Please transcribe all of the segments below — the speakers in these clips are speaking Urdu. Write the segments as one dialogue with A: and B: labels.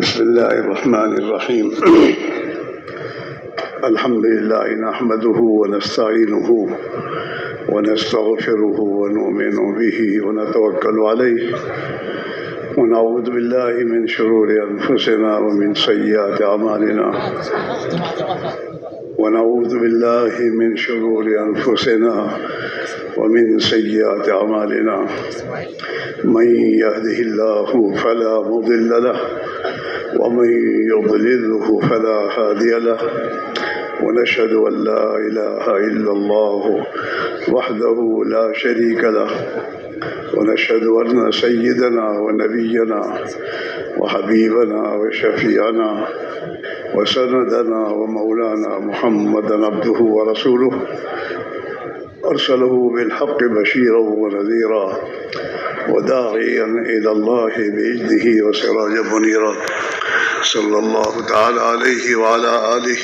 A: بسم الله الرحمن الرحيم الحمد لله نحمده ونستعينه ونستغفره ونؤمن به ونتوكل عليه ونعوذ بالله من شرور أنفسنا ومن سيئات أعمالنا ونعوذ بالله من شرور أنفسنا ومن سيئات أعمالنا من يهده الله فلا مضل له ومن يضلله فلا هادي له ونشهد أن لا إله إلا الله وحده لا شريك له ونشهد أن سيدنا ونبينا وحبيبنا وشفيعنا وسندنا ومولانا محمدا عبده ورسوله أرسله بالحق بشيرا ونذيرا وداعيا إلى الله بإذنه وسراجا منيرا صلى الله تعالى عليه وعلى آله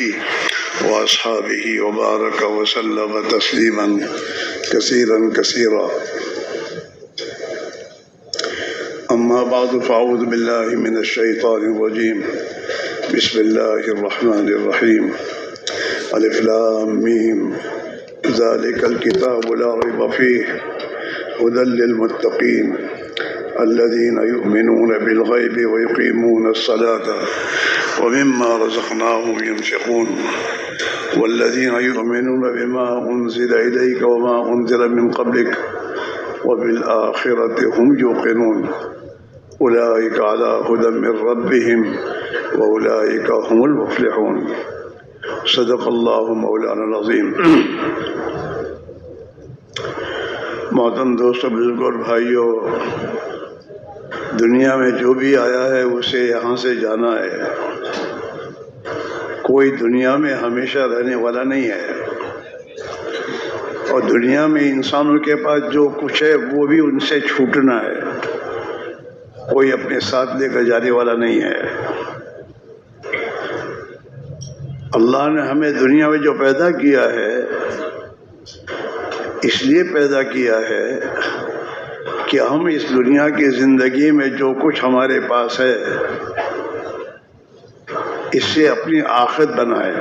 A: وأصحابه وبارك وسلم تسليما كثيرا كثيرا. أما بعد فأعوذ بالله من الشيطان الرجيم. بسم الله الرحمن الرحيم. ألف لام ميم ذلك الكتاب لا ريب فيه هدى للمتقين الذين يؤمنون بالغيب ويقيمون الصلاة ومما رزقناهم ينفقون والذين يؤمنون بما أنزل إليك وما أنزل من قبلك وبالآخرة هم يوقنون أولئك على هدى من ربهم وأولئك هم المفلحون. صدق الله مولانا العظیم. محترم دوستو، بزرگوں اور بھائیوں، دنیا میں جو بھی آیا ہے اسے یہاں سے جانا ہے. کوئی دنیا میں ہمیشہ رہنے والا نہیں ہے، اور دنیا میں انسانوں کے پاس جو کچھ ہے وہ بھی ان سے چھوٹنا ہے. کوئی اپنے ساتھ لے کر جانے والا نہیں ہے. اللہ نے ہمیں دنیا میں جو پیدا کیا ہے اس لیے پیدا کیا ہے کہ ہم اس دنیا کی زندگی میں جو کچھ ہمارے پاس ہے اس سے اپنی آخرت بنائے.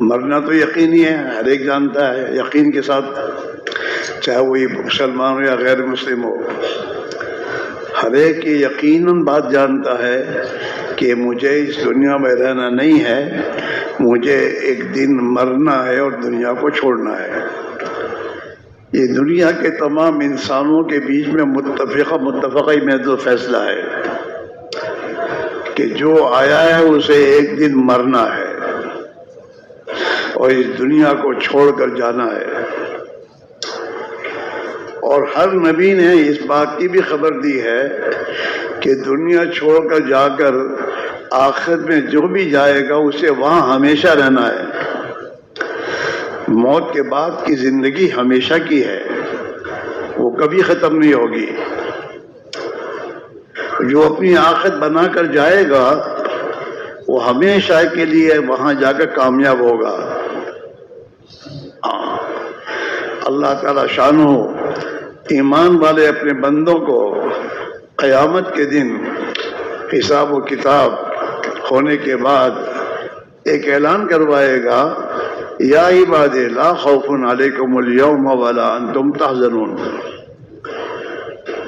A: مرنا تو یقینی ہے، ہر ایک جانتا ہے یقین کے ساتھ، چاہے وہ مسلمان ہو یا غیر مسلم ہو. ہر ایک یہ یقیناً بات جانتا ہے کہ مجھے اس دنیا میں رہنا نہیں ہے، مجھے ایک دن مرنا ہے اور دنیا کو چھوڑنا ہے. یہ دنیا کے تمام انسانوں کے بیچ میں متفقہ محض فیصلہ ہے کہ جو آیا ہے اسے ایک دن مرنا ہے اور اس دنیا کو چھوڑ کر جانا ہے. اور ہر نبی نے اس بات کی بھی خبر دی ہے کہ دنیا چھوڑ کر جا کر آخرت میں جو بھی جائے گا اسے وہاں ہمیشہ رہنا ہے. موت کے بعد کی زندگی ہمیشہ کی ہے، وہ کبھی ختم نہیں ہوگی. جو اپنی آخرت بنا کر جائے گا وہ ہمیشہ کے لیے وہاں جا کر کامیاب ہوگا. اللہ تعالی شانہ ایمان والے اپنے بندوں کو قیامت کے دن حساب و کتاب ہونے کے بعد ایک اعلان کروائے گا، یا عباد لا خوف علیکم اليوم ولا انتم تحزنون.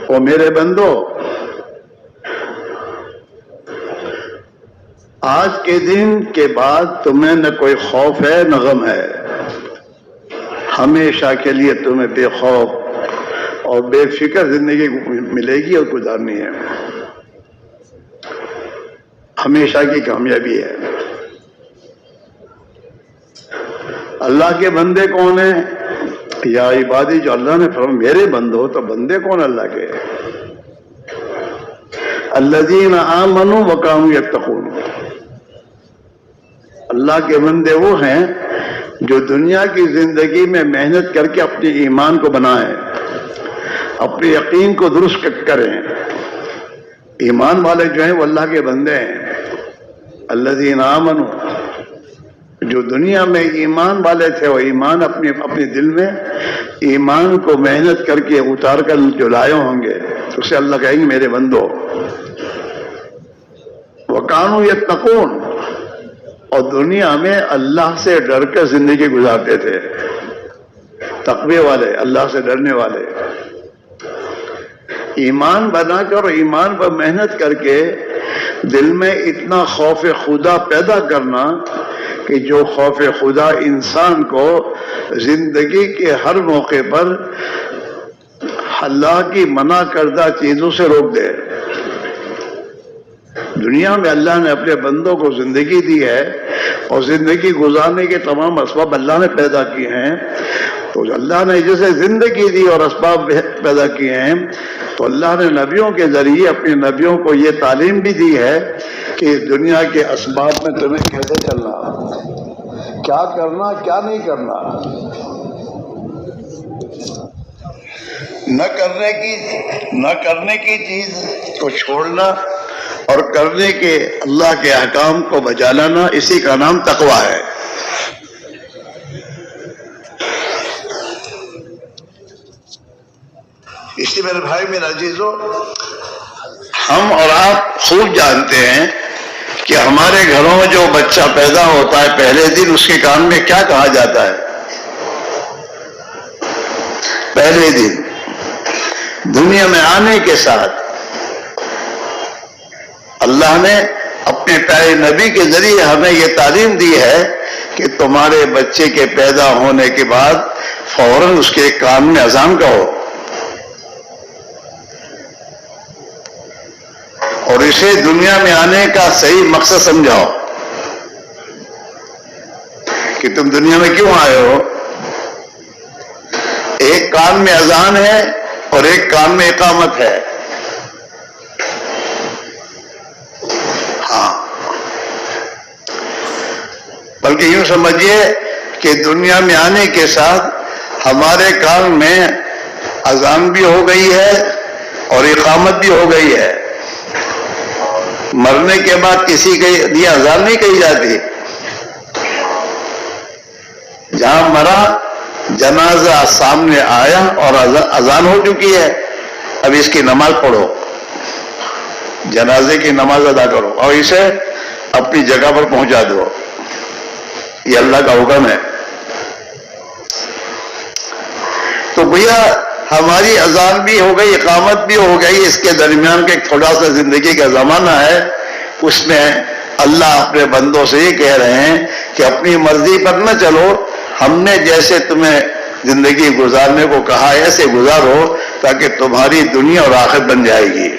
A: او میرے بندو، آج کے دن کے بعد تمہیں نہ کوئی خوف ہے نہ غم ہے. ہمیشہ کے لیے تمہیں بے خوف اور بے فکر زندگی ملے گی اور گزارنی ہے. ہمیشہ کی کامیابی ہے. اللہ کے بندے کون ہیں؟ یا عبادی، جو اللہ نے فرمایا میرے بندو، تو بندے کون اللہ کے؟ الذین آمنوا وکانوا یتقون. اللہ کے بندے وہ ہیں جو دنیا کی زندگی میں محنت کر کے اپنے ایمان کو بنائیں، اپنے یقین کو درست کریں. ایمان والے جو ہیں وہ اللہ کے بندے ہیں. الذین آمنوا، جو دنیا میں ایمان والے تھے وہ ایمان اپنے دل میں ایمان کو محنت کر کے اتار کر جو لائے ہوں گے، اسے اللہ کہیں گے میرے بندو. وَكَانُوا يَتَّقُونَ، اور دنیا میں اللہ سے ڈر کر زندگی گزارتے تھے، تقوی والے، اللہ سے ڈرنے والے، ایمان بنا کر اور ایمان پر محنت کر کے دل میں اتنا خوف خدا پیدا کرنا کہ جو خوف خدا انسان کو زندگی کے ہر موقع پر اللہ کی منع کردہ چیزوں سے روک دے۔ دنیا میں اللہ نے اپنے بندوں کو زندگی دی ہے اور زندگی گزارنے کے تمام اسباب اللہ نے پیدا کیے ہیں، تو اللہ نے جیسے زندگی دی اور اسباب پیدا کیے ہیں، تو اللہ نے نبیوں کے ذریعے اپنے نبیوں کو یہ تعلیم بھی دی ہے کہ دنیا کے اسباب میں تمہیں کیسے چلنا، کیا کرنا، کیا نہیں کرنا، نہ کرنے کی چیز کو چھوڑنا اور کرنے کے اللہ کے احکام کو بجا لانا، اسی کا نام تقویٰ ہے۔ اس لیے میرے بھائی، میرے عزیزو، ہم اور آپ خوب جانتے ہیں کہ ہمارے گھروں میں جو بچہ پیدا ہوتا ہے پہلے دن اس کے کان میں کیا کہا جاتا ہے؟ پہلے دن دنیا میں آنے کے ساتھ اللہ نے اپنے پیارے نبی کے ذریعے ہمیں یہ تعلیم دی ہے کہ تمہارے بچے کے پیدا ہونے کے بعد فوراً اس کے کان میں اذان کہو اور اسے دنیا میں آنے کا صحیح مقصد سمجھاؤ کہ تم دنیا میں کیوں آئے ہو۔ ایک کان میں اذان ہے اور ایک کان میں اقامت ہے۔ ہاں، بلکہ یوں سمجھیے کہ دنیا میں آنے کے ساتھ ہمارے کان میں اذان بھی ہو گئی ہے اور اقامت بھی ہو گئی ہے۔ مرنے کے بعد کسی کے لیے اذان نہیں کہی جاتی، جہاں مرا جنازہ سامنے آیا اور اذان ہو چکی ہے، اب اس کی نماز پڑھو، جنازے کی نماز ادا کرو اور اسے اپنی جگہ پر پہنچا دو، یہ اللہ کا حکم ہے۔ تو بھیا ہماری اذان بھی ہو گئی، اقامت بھی ہو گئی، اس کے درمیان کے ایک تھوڑا سا زندگی کا زمانہ ہے، اس میں اللہ اپنے بندوں سے یہ کہہ رہے ہیں کہ اپنی مرضی پر نہ چلو، ہم نے جیسے تمہیں زندگی گزارنے کو کہا ہے ایسے گزارو تاکہ تمہاری دنیا اور آخرت بن جائے گی۔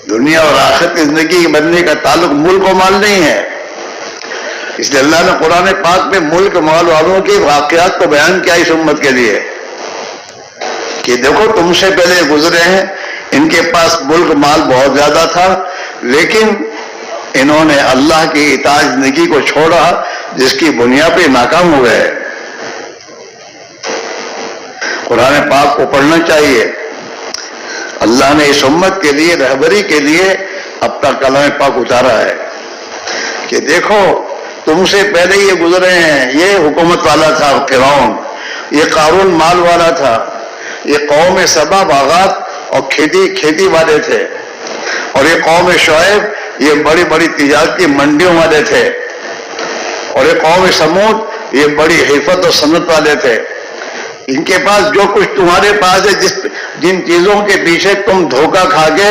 A: دنیا اور آخرت کی زندگی بننے کا تعلق ملک و مال نہیں ہے، اس لیے اللہ نے قرآن پاک میں ملک مال والوں کے واقعات کو بیان کیا اس امت کے لیے کہ دیکھو تم سے پہلے گزرے ہیں، ان کے پاس ملک مال بہت زیادہ تھا، لیکن انہوں نے اللہ کی اطاعت زندگی کو چھوڑا جس کی بنیاد پہ ناکام ہو گئے۔ قرآن پاک کو پڑھنا چاہیے۔ اللہ نے اس امت کے لیے رہبری کے لیے اپنا کلام پاک اتارا ہے کہ دیکھو تم سے پہلے یہ گزرے ہیں، یہ حکومت والا تھا فرعون، یہ قارون مال والا تھا، یہ قوم سبا باغات اور کھیتی والے تھے، اور یہ قوم شعیب یہ بڑی بڑی تجارتی منڈیوں والے تھے، اور یہ قوم سمود یہ بڑی حرفت اور صنعت والے تھے۔ ان کے پاس جو کچھ تمہارے پاس ہے، جن چیزوں کے پیچھے تم دھوکہ کھا کے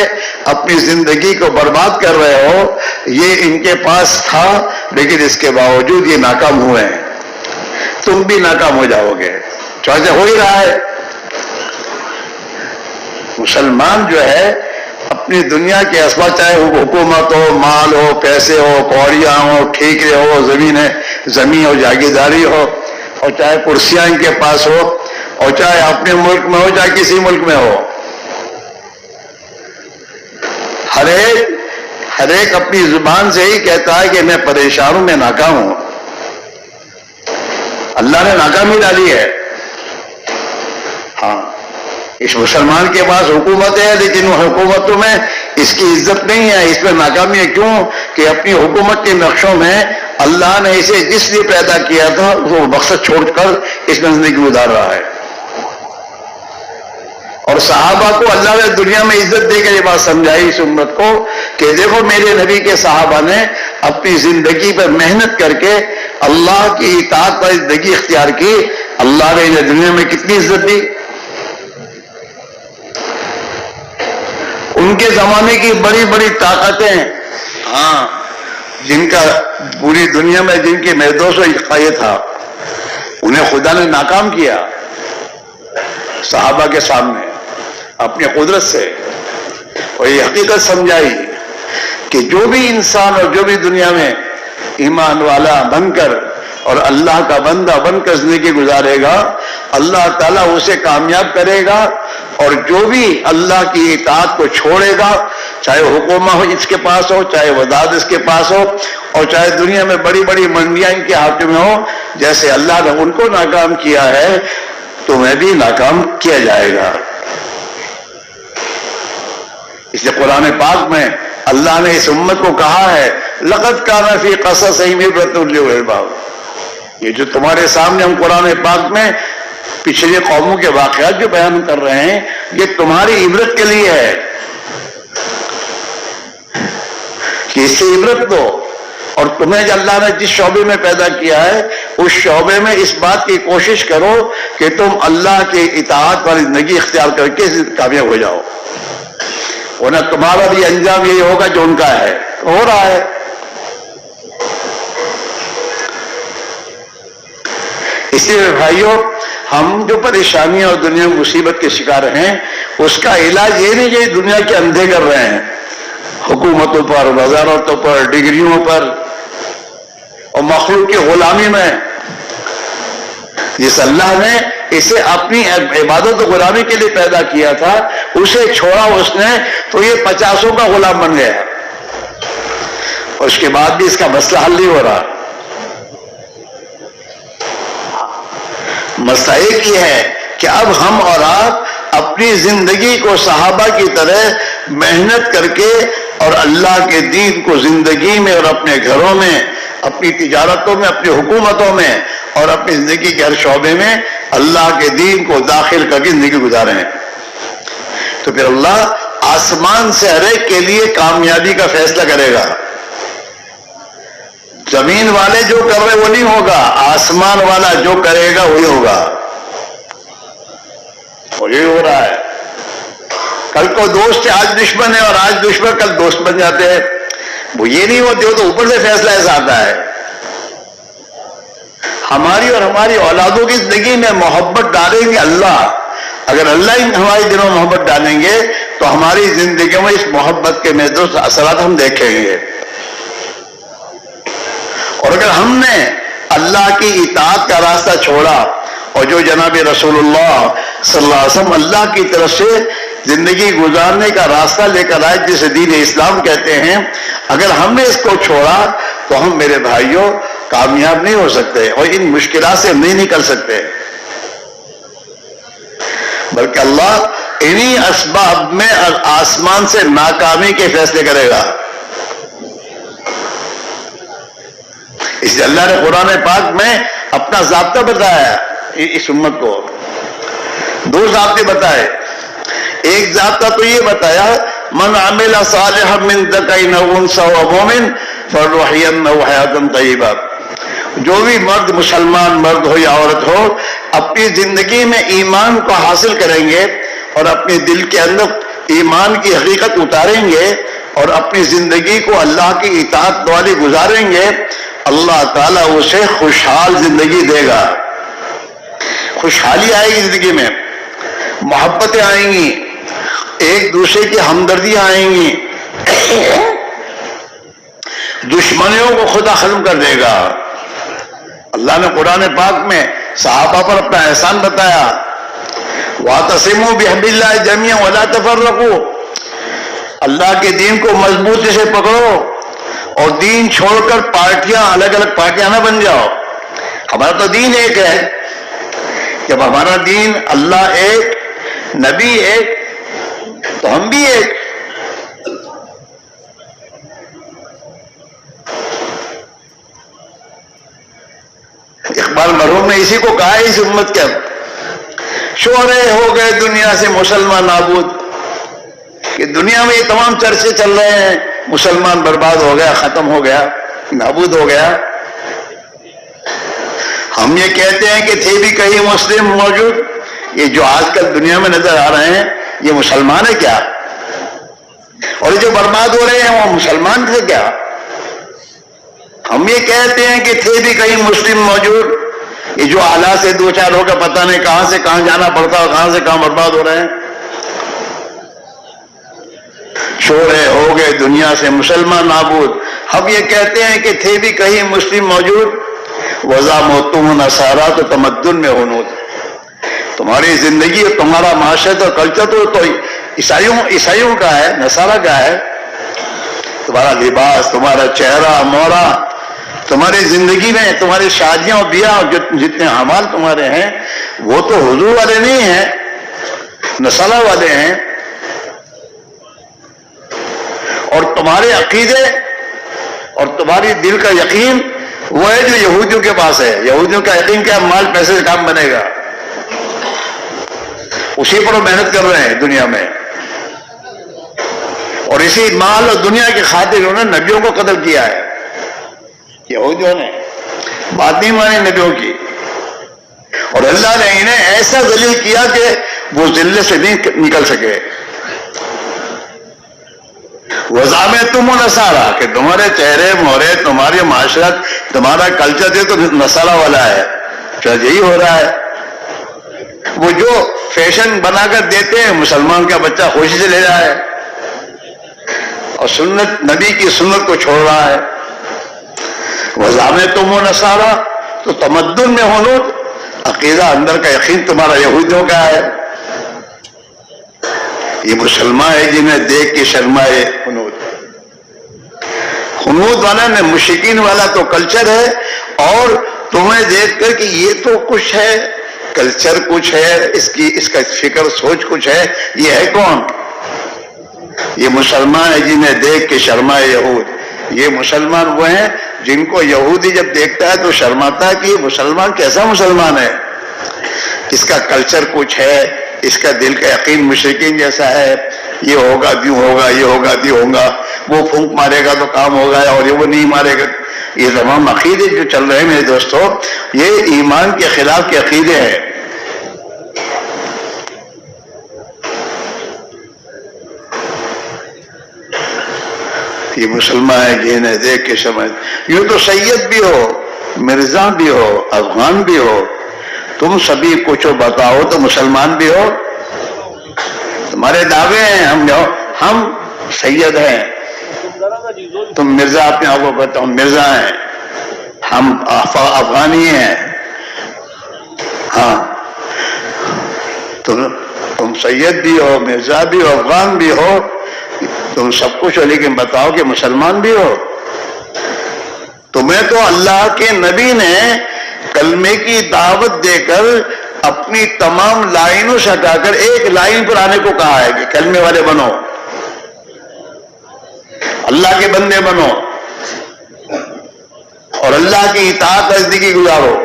A: اپنی زندگی کو برباد کر رہے ہو، یہ ان کے پاس تھا، لیکن اس کے باوجود یہ ناکام ہوئے ہیں۔ تم بھی ناکام ہو جاؤ گے، چاہے ہو ہی رہا ہے۔ مسلمان جو ہے اپنی دنیا کے اسباب، چاہے حکومت ہو، مال ہو، پیسے ہو، کوڑیاں ہو، ٹھیکے ہو، زمین ہو، جاگیرداری ہو، اور چاہے کرسیاں ان کے پاس ہو، اور چاہے اپنے ملک میں ہو چاہے کسی ملک میں ہو، ہر ایک اپنی زبان سے ہی کہتا ہے کہ میں پریشان ہوں، میں ناکام ہوں۔ اللہ نے ناکامی ڈالی ہے۔ ہاں، اس مسلمان کے پاس حکومت ہے، لیکن وہ حکومتوں میں اس کی عزت نہیں ہے، اس میں ناکامی ہے۔ کیوں؟ کہ اپنی حکومت کے نقشوں میں اللہ نے اسے جس لیے پیدا کیا تھا وہ مقصد چھوڑ کر اس میں زندگی گزار رہا ہے، اور اور صحابہ کو اللہ نے دنیا میں عزت دے کے یہ بات سمجھائی اس امت کو کہ دیکھو میرے نبی کے صحابہ نے اپنی زندگی پر محنت کر کے اللہ کی اطاعت پر زندگی اختیار کی، اللہ نے انہیں دنیا میں کتنی عزت دی۔ ان کے زمانے کی بڑی بڑی طاقتیں، ہاں، جن کا پوری دنیا میں جن کی محدود یہ تھا، انہیں خدا نے ناکام کیا صحابہ کے سامنے اپنی قدرت سے، اور یہ حقیقت سمجھائی کہ جو بھی انسان اور جو بھی دنیا میں ایمان والا بن کر اور اللہ کا بندہ بن کر زندگی گزارے گا، اللہ تعالیٰ اسے کامیاب کرے گا، اور جو بھی اللہ کی اطاعت کو چھوڑے گا، چاہے حکومت ہو اس کے پاس ہو، چاہے وزارت اس کے پاس ہو، اور چاہے دنیا میں بڑی بڑی منڈیاں ان کے ہاتھ میں ہو، جیسے اللہ نے ان کو ناکام کیا ہے تمہیں بھی ناکام کیا جائے گا۔ اس لیے قرآن پاک میں اللہ نے اس امت کو کہا ہے لقد کان فی قصصہم عبرۃ لأولی الالباب۔ یہ جو تمہارے سامنے ہم قرآن پاک میں پچھلی قوموں کے واقعات جو بیان کر رہے ہیں، یہ تمہاری عبرت کے لیے ہے کہ اس سے عبرت دو، اور تمہیں جو اللہ نے جس شعبے میں پیدا کیا ہے اس شعبے میں اس بات کی کوشش کرو کہ تم اللہ کی اطاعت والی زندگی اختیار کر کے کامیاب ہو جاؤ، ورنہ تمہارا بھی انجام یہی ہوگا جو ان کا ہے، ہو رہا ہے۔ اسی لیے بھائیوں، ہم جو پریشانیاں اور دنیا میں مصیبت کے شکار ہیں، اس کا علاج یہ نہیں کہ دنیا کے اندھے کر رہے ہیں حکومتوں پر، وزارتوں پر، ڈگریوں پر اور مخلوق کی غلامی میں۔ جس اللہ نے اسے اپنی عبادت و غلامی کے لیے پیدا کیا تھا، اسے چھوڑا اس نے تو یہ 50 کا غلام بن گیا، اور اس کے بعد بھی اس کا مسئلہ حل نہیں ہو رہا۔ مسئلہ ایک ہی ہے کہ اب ہم اور آپ اپنی زندگی کو صحابہ کی طرح محنت کر کے اور اللہ کے دین کو زندگی میں اور اپنے گھروں میں، اپنی تجارتوں میں، اپنی حکومتوں میں اور اپنی زندگی کے ہر شعبے میں اللہ کے دین کو داخل کر کے زندگی گزارے ہیں، تو پھر اللہ آسمان سے ہر ایک کے لیے کامیابی کا فیصلہ کرے گا۔ زمین والے جو کر رہے وہ نہیں ہوگا، آسمان والا جو کرے گا وہی ہوگا، اور یہی ہو رہا ہے۔ کل کو دوست ہے، آج دشمن ہے، اور آج دشمن کل دوست بن جاتے ہیں۔ وہ یہ نہیں ہوتے، وہ تو اوپر سے فیصلہ ایسا آتا ہے۔ ہماری اور ہماری اولادوں کی زندگی میں محبت ڈالیں گے اللہ، اگر اللہ ہمارے دلوں میں محبت ڈالیں گے تو ہماری زندگی میں اس محبت کے محدود اثرات ہم دیکھیں گے، اور اگر ہم نے اللہ کی اطاعت کا راستہ چھوڑا اور جو جناب رسول اللہ صلی اللہ علیہ وسلم اللہ کی طرف سے زندگی گزارنے کا راستہ لے کر آئے، جسے دین اسلام کہتے ہیں، اگر ہم نے اس کو چھوڑا تو ہم میرے بھائیوں کامیاب نہیں ہو سکتے اور ان مشکلات سے نہیں نکل سکتے، بلکہ اللہ انہی اسباب میں آسمان سے ناکامی کے فیصلے کرے گا۔ اس لیے اللہ نے قرآن پاک میں اپنا ضابطہ بتایا اس امت کو، 2 ضابطے بتائے۔ ایک ضابطہ تو یہ بتایا من عمل صالحا من ذکر او انثى وهو مؤمن فلنحيينه حیاة طیبہ، جو بھی مرد، مسلمان مرد ہو یا عورت ہو، اپنی زندگی میں ایمان کو حاصل کریں گے اور اپنے دل کے اندر ایمان کی حقیقت اتاریں گے اور اپنی زندگی کو اللہ کی اطاعت والی گزاریں گے، اللہ تعالیٰ اسے خوشحال زندگی دے گا۔ خوشحالی آئے گی زندگی میں، محبتیں آئیں گی، ایک دوسرے کی ہمدردیاں آئیں گی، دشمنیوں کو خدا ختم کر دے گا۔ اللہ نے قرآن پاک میں صحابہ پر اپنا احسان بتایا، وَاعْتَصِمُوا بِحَبْلِ اللَّهِ جَمِيعًا وَلَا تَفَرَّقُوا، اللہ کے دین کو مضبوطی سے پکڑو اور دین چھوڑ کر پارٹیاں، الگ الگ پارٹیاں نہ بن جاؤ۔ ہمارا تو دین ایک ہے، جب ہمارا دین اللہ ایک، نبی ایک، تو ہم بھی ایک۔ اقبال مرحوم نے اسی کو کہا ہے اس امت کے، شعرے ہو گئے دنیا سے مسلمان نابود، کہ دنیا میں یہ تمام چرچے چل رہے ہیں مسلمان برباد ہو گیا، ختم ہو گیا، نابود ہو گیا۔ ہم یہ کہتے ہیں کہ تھے بھی کہیں مسلم موجود، یہ جو آج کل دنیا میں نظر آ رہے ہیں یہ مسلمان ہے کیا؟ اور یہ جو برباد ہو رہے ہیں وہ مسلمان تھے کیا؟ ہم یہ کہتے ہیں کہ تھے بھی کہیں مسلم موجود، یہ جو حالات سے دو چار ہو کر پتہ نہیں کہاں سے کہاں جانا پڑتا اور کہاں سے کہاں برباد ہو رہے ہیں۔ شعرے ہو گئے دنیا سے مسلمان نابود، ہم یہ کہتے ہیں کہ تھے بھی کہیں مسلم موجود، وَذَا مُوتُمُ نَصَارَا تو تمدن میں ہنود، تمہاری زندگی اور تمہارا معاشرت اور کلچر تو عیسائیوں کا ہے، نصارہ کا ہے، تمہارا لباس، تمہارا چہرہ مورا، تمہاری زندگی میں تمہاری شادیاں اور بیاہ اور جتنے اعمال تمہارے ہیں وہ تو حضور والے نہیں ہیں، نصارہ والے ہیں۔ اور تمہارے عقیدے اور تمہاری دل کا یقین وہ ہے جو یہودیوں کے پاس ہے۔ یہودیوں کا یقین کیا؟ مال پیسے سے کام بنے گا، اسی پر وہ محنت کر رہے ہیں دنیا میں، اور اسی مال اور دنیا کی خاطر انہوں نے نبیوں کو قتل کیا ہے۔ یہودیوں نے بات نہیں مانی نبیوں کی، اور اللہ نے انہیں ایسا ذلیل کیا کہ وہ ذلت سے نہیں نکل سکے۔ وَزَعَمْتُمُ نَصَارَا کہ تمہارے چہرے مہرے، تمہاری معاشرت، تمہارا کلچر یہ تو نصارہ والا ہے، شاید یہی ہو رہا ہے۔ وہ جو فیشن بنا کر دیتے ہیں مسلمان کا بچہ خوشی سے لے رہا ہے اور سنت نبی کی سنت کو چھوڑ رہا ہے۔ وَزَعَمْتُمُ نَصَارَا تو تمدن میں ہنود، عقیدہ اندر کا یقین تمہارا یہودیوں کا ہے۔ یہ مسلمان ہے جنہیں دیکھ کے شرمائے ہنود۔ ہنود والا نے مشرکین والا تو کلچر ہے، اور تمہیں دیکھ کر کہ یہ تو کچھ ہے، کلچر کچھ ہے، اس کا فکر سوچ کچھ ہے، یہ ہے کون؟ یہ مسلمان ہے جنہیں دیکھ کے شرمائے یہود۔ یہ مسلمان وہ ہیں جن کو یہودی جب دیکھتا ہے تو شرماتا ہے کہ یہ مسلمان کیسا مسلمان ہے، اس کا کلچر کچھ ہے، اس کا دل کا یقین مشرکین جیسا ہے، یہ ہوگا کیوں ہوگا، یہ ہوگا کیوں ہوگا، وہ پھونک مارے گا تو کام ہوگا اور یہ وہ نہیں مارے گا۔ یہ تمام عقیدے جو چل رہے ہیں میرے دوستو، یہ ایمان کے خلاف کے عقیدے ہیں۔ یہ مسلمان ہے جنہیں دیکھ کے سمجھ، یوں تو سید بھی ہو، مرزا بھی ہو، افغان بھی ہو، تم سبھی کچھ بتاؤ تو مسلمان بھی ہو۔ تمہارے دعوے ہیں ہم سید ہیں، تم مرزا اپنے آپ کو کہتے ہم مرزا ہیں، ہم افغانی ہیں، ہاں تم سید بھی ہو، مرزا بھی ہو، افغان بھی ہو، تم سب کچھ ہو، لیکن بتاؤ کہ مسلمان بھی ہو۔ تمہیں تو اللہ کے نبی نے کلمے کی دعوت دے کر اپنی تمام لائنوں سے ہٹا کر ایک لائن پر آنے کو کہا ہے کہ کلمے والے بنو، اللہ کے بندے بنو اور اللہ کی اطاعت کا زندگی گزارو۔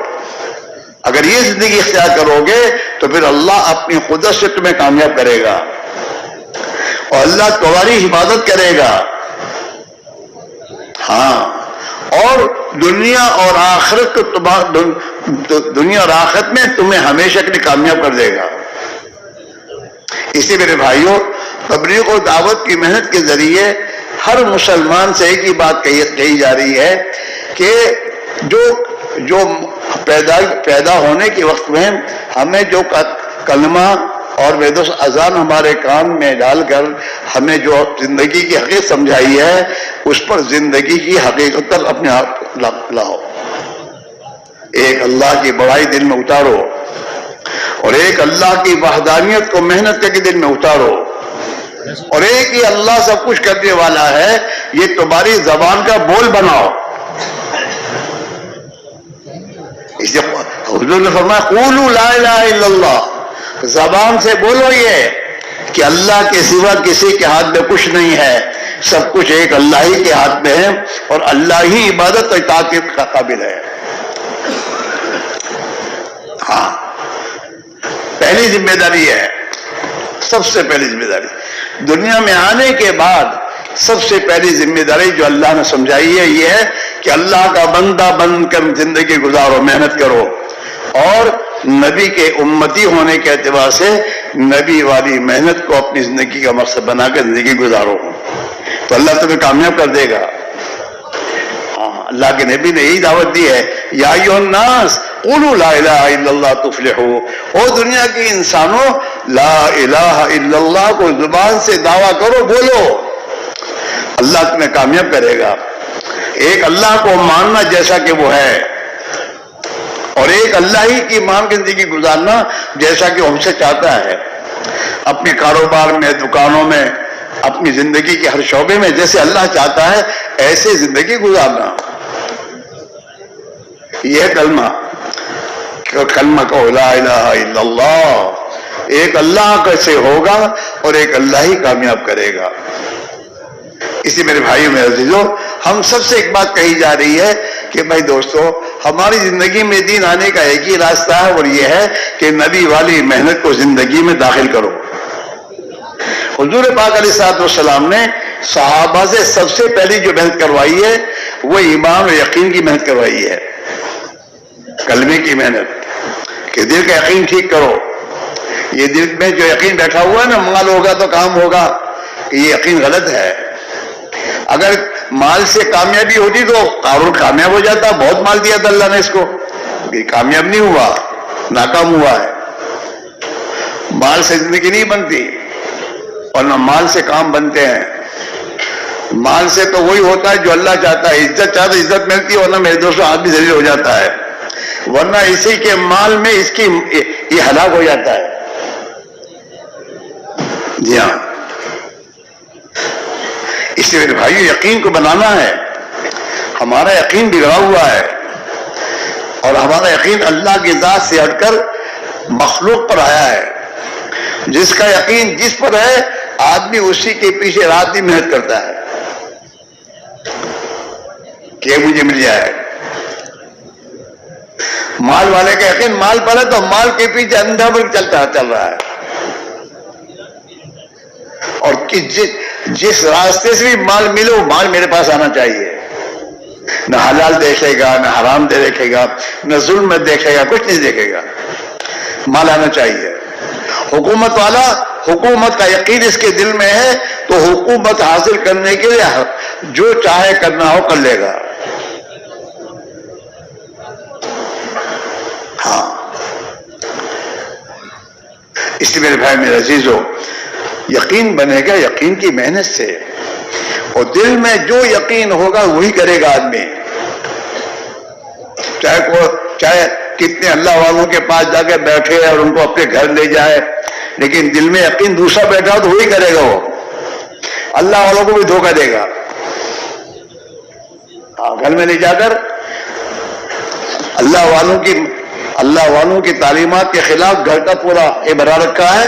A: اگر یہ زندگی اختیار کرو گے تو پھر اللہ اپنی قدرت سے تمہیں کامیاب کرے گا اور اللہ تمہاری حفاظت کرے گا، ہاں، اور دنیا اور آخرت دنیا اور آخرت میں تمہیں ہمیشہ کے لیے کامیاب کر دے گا۔ اسی میرے بھائیوں، تبلیغ و دعوت کی محنت کے ذریعے ہر مسلمان سے ایک ہی بات کہی جا رہی ہے کہ جو پیدا ہونے کے وقت میں ہمیں جو کلمہ اور ویدوس اذان ہمارے کان میں ڈال کر ہمیں جو زندگی کی حقیقت سمجھائی ہے، اس پر زندگی کی حقیقت تک اپنے آپ لاؤ۔ ایک اللہ کی بڑائی دل میں اتارو اور ایک اللہ کی وحدانیت کو محنت کر کے دل میں اتارو، اور ایک ہی اللہ سب کچھ کرنے والا ہے، یہ تمہاری زبان کا بول بناؤ۔ اس لیے حضور نے فرمایا قولوا لا الہ الا اللہ، زبان سے بولو یہ کہ اللہ کے سوا کسی کے ہاتھ میں کچھ نہیں ہے، سب کچھ ایک اللہ ہی کے ہاتھ میں ہے اور اللہ ہی عبادت اور اطاعت کا قابل ہے۔ ہاں، پہلی ذمہ داری ہے، سب سے پہلی ذمہ داری دنیا میں آنے کے بعد سب سے پہلی ذمہ داری جو اللہ نے سمجھائی ہے یہ ہے کہ اللہ کا بندہ بن کر زندگی گزارو، محنت کرو، اور نبی کے امتی ہونے کے اعتبار سے نبی والی محنت کو اپنی زندگی کا مقصد بنا کر زندگی گزارو، تو اللہ تمہیں کامیاب کر دے گا۔ اللہ کے نبی نے یہی دعوت دی ہے، یا ایھا الناس قولوا لا الہ الا اللہ تفلحوا، او دنیا کے انسانوں لا الہ الا اللہ کو زبان سے دعویٰ کرو، بولو، اللہ تمہیں کامیاب کرے گا۔ ایک اللہ کو ماننا جیسا کہ وہ ہے، اور ایک اللہ ہی کی مان کی زندگی گزارنا جیسا کہ ہم سے چاہتا ہے، اپنے کاروبار میں، دکانوں میں، اپنی زندگی کے ہر شعبے میں جیسے اللہ چاہتا ہے ایسے زندگی گزارنا۔ یہ کلمہ کہو لا الہ الا اللہ، ایک اللہ کیسے ہوگا اور ایک اللہ ہی کامیاب کرے گا۔ اسی میرے بھائیوں میں عزیزو، ہم سب سے ایک بات کہی جا رہی ہے کہ بھائی دوستو، ہماری زندگی میں دین آنے کا ایک ہی راستہ ہے، اور یہ ہے کہ نبی والی محنت کو زندگی میں داخل کرو۔ حضور پاک علیہ الصلوۃ والسلام نے صحابہ سے سب سے پہلی جو محنت کروائی ہے وہ ایمان و یقین کی محنت کروائی ہے، کلمے کی محنت، کہ دل کا یقین ٹھیک کرو۔ یہ دل میں جو یقین بیٹھا ہوا ہے نا، مال ہوگا تو کام ہوگا، یہ یقین غلط ہے۔ اگر مال سے کامیابی ہوتی تو قارون کامیاب ہو جاتا، بہت مال دیا تھا اللہ نے اس کو، یہ کامیاب نہیں ہوا، ناکام ہوا ہے۔ مال سے زندگی نہیں بنتی، اور نہ مال سے کام بنتے ہیں۔ مال سے تو وہی ہوتا ہے جو اللہ چاہتا ہے، عزت چاہتا ہے عزت ملتی ہے، ورنہ میرے دوستوں آدمی ذلیل ہو جاتا ہے، ورنہ اسی کے مال میں اس کی یہ ہلاک ہو جاتا ہے۔ جی ہاں، اس لیے میرے بھائیو یقین کو بنانا ہے۔ ہمارا یقین بگڑا ہوا ہے، اور ہمارا یقین اللہ کی ذات سے ہٹ کر مخلوق پر آیا ہے۔ جس کا یقین جس پر ہے، آدمی اسی کے پیچھے رات دن محنت کرتا ہے کہ مجھے مل جائے۔ مال والے کا یقین مال پر ہے تو مال کے پیچھے اندھا بن چل رہا ہے، اور جس راستے سے بھی مال ملے وہ مال میرے پاس آنا چاہیے، نہ حلال دیکھے گا، نہ حرام دیکھے گا، نہ ظلم دیکھے گا، کچھ نہیں دیکھے گا، مال آنا چاہیے۔ حکومت والا، حکومت کا یقین اس کے دل میں ہے تو حکومت حاصل کرنے کے لیے جو چاہے کرنا ہو کر لے گا۔ ہاں، اس لیے میرے بھائی میرے عزیزو، یقین بنے گا یقین کی محنت سے، اور دل میں جو یقین ہوگا وہی کرے گا آدمی، چاہے کتنے اللہ والوں کے پاس جا کے بیٹھے اور ان کو اپنے گھر لے جائے، لیکن دل میں یقین دوسرا بیٹھا تو وہی کرے گا، وہ اللہ والوں کو بھی دھوکہ دے گا۔ گھر میں لے جا کر اللہ والوں کی تعلیمات کے خلاف گھر کا پورا یہ بنا رکھا ہے،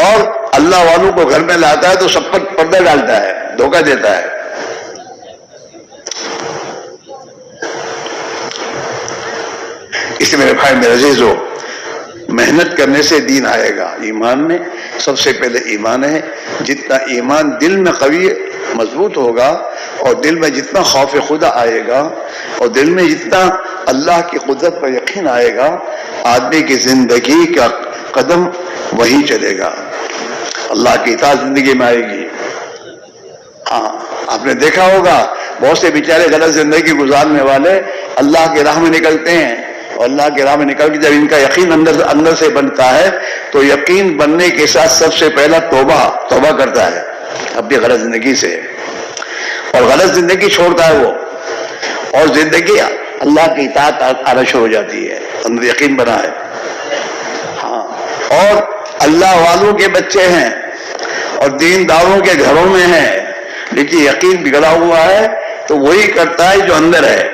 A: اور اللہ والوں کو گھر میں لاتا ہے تو سب پر پردہ ڈالتا ہے، دھوکہ دیتا ہے۔ اس لیے میرے بھائی میرے عزیزو، محنت کرنے سے دین آئے گا۔ ایمان میں سب سے پہلے ایمان ہے، جتنا ایمان دل میں قوی مضبوط ہوگا، اور دل میں جتنا خوف خدا آئے گا، اور دل میں جتنا اللہ کی قدرت پر یقین آئے گا، آدمی کی زندگی کا قدم وہی چلے گا، اللہ کی اطاعت زندگی میں آئے گی۔ ہاں، آپ نے دیکھا ہوگا بہت سے بیچارے غلط زندگی گزارنے والے اللہ کی راہ میں نکلتے ہیں، اور اللہ کی راہ میں نکل کے جب ان کا یقین اندر سے بنتا ہے تو یقین بننے کے ساتھ سب سے پہلا توبہ کرتا ہے اپنی غلط زندگی سے، اور غلط زندگی چھوڑتا ہے وہ، اور زندگی اللہ کی اطاعت آنا شروع ہو جاتی ہے، اندر یقین بنا ہے۔ ہاں، اور اللہ والوں کے بچے ہیں اور دینداروں کے گھروں میں ہیں، لیکن یقین بگڑا ہوا ہے تو وہی کرتا ہے جو اندر ہے،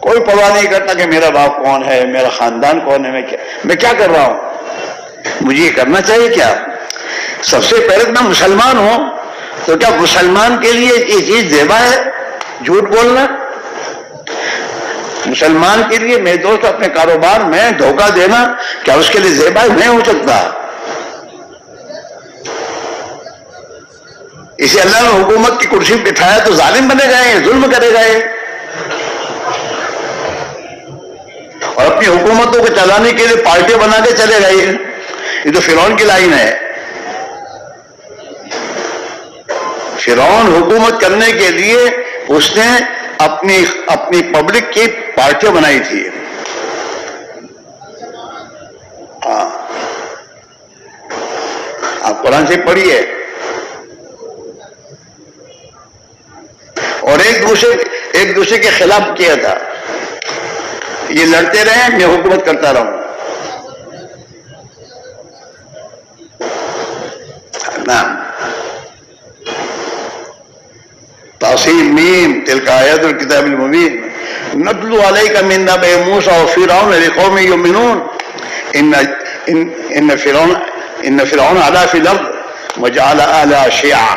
A: کوئی پرواہ نہیں کرتا کہ میرا باپ کون ہے، میرا خاندان کون ہے، میں کیا کر رہا ہوں، مجھے یہ کرنا چاہیے کیا۔ سب سے پہلے میں مسلمان ہوں، تو کیا مسلمان کے لیے یہ چیز زیبا ہے جھوٹ بولنا؟
B: مسلمان کے لیے میرے دوست اپنے کاروبار میں دھوکہ دینا کیا اس کے لیے زیبا نہیں ہو سکتا؟ اسے اللہ نے حکومت کی کرسی پہ بٹھایا تو ظالم بنے گئے، ظلم کرے گئے، اور اپنی حکومتوں کو چلانے کے لیے پارٹیاں بنا کے چلے گئے۔ یہ تو فرعون کی لائن ہے۔ فرعون حکومت کرنے کے لیے اس نے اپنی پبلک کی پارٹیاں بنائی تھی۔ ہاں، آپ قرآن سے پڑھیے، اور ایک دوسرے کے خلاف کیا تھا، یہ لڑتے رہے، میں حکومت کرتا رہوں۔ نعم، تاصیل میم تلک آیات الکتاب المبین نتلو علیک من نبأ موسیٰ وفرعون لقوم یؤمنون ان فرعون علا فی الارض وجعل اہلہا شیعا،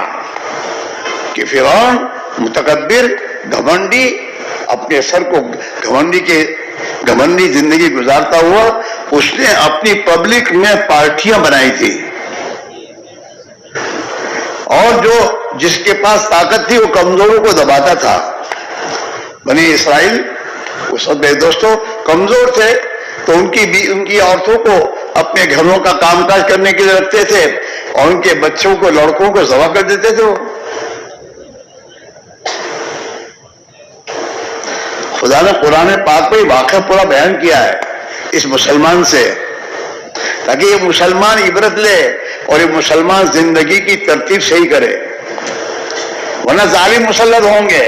B: کہ فرعون متکبر، گھمنڈی، اپنے سر کو گھمنڈی زندگی گزارتا ہوا، اس نے اپنی پبلک میں پارٹیاں بنائی تھی، اور جس کے پاس طاقت تھی وہ کمزوروں کو دباتا تھا۔ بنی اسرائیل اس وقت میرے دوستوں کمزور تھے، تو ان کی عورتوں کو اپنے گھروں کا کام کاج کرنے کے لیے رکھتے تھے، اور ان کے بچوں کو، لڑکوں کو ذبح کر دیتے تھے۔ خدا نے قرآن پاک میں واقعہ پورا بیان کیا ہے اس مسلمان سے، تاکہ یہ مسلمان عبرت لے اور یہ مسلمان زندگی کی ترتیب صحیح کرے، ورنہ ظالم مسلط ہوں گے۔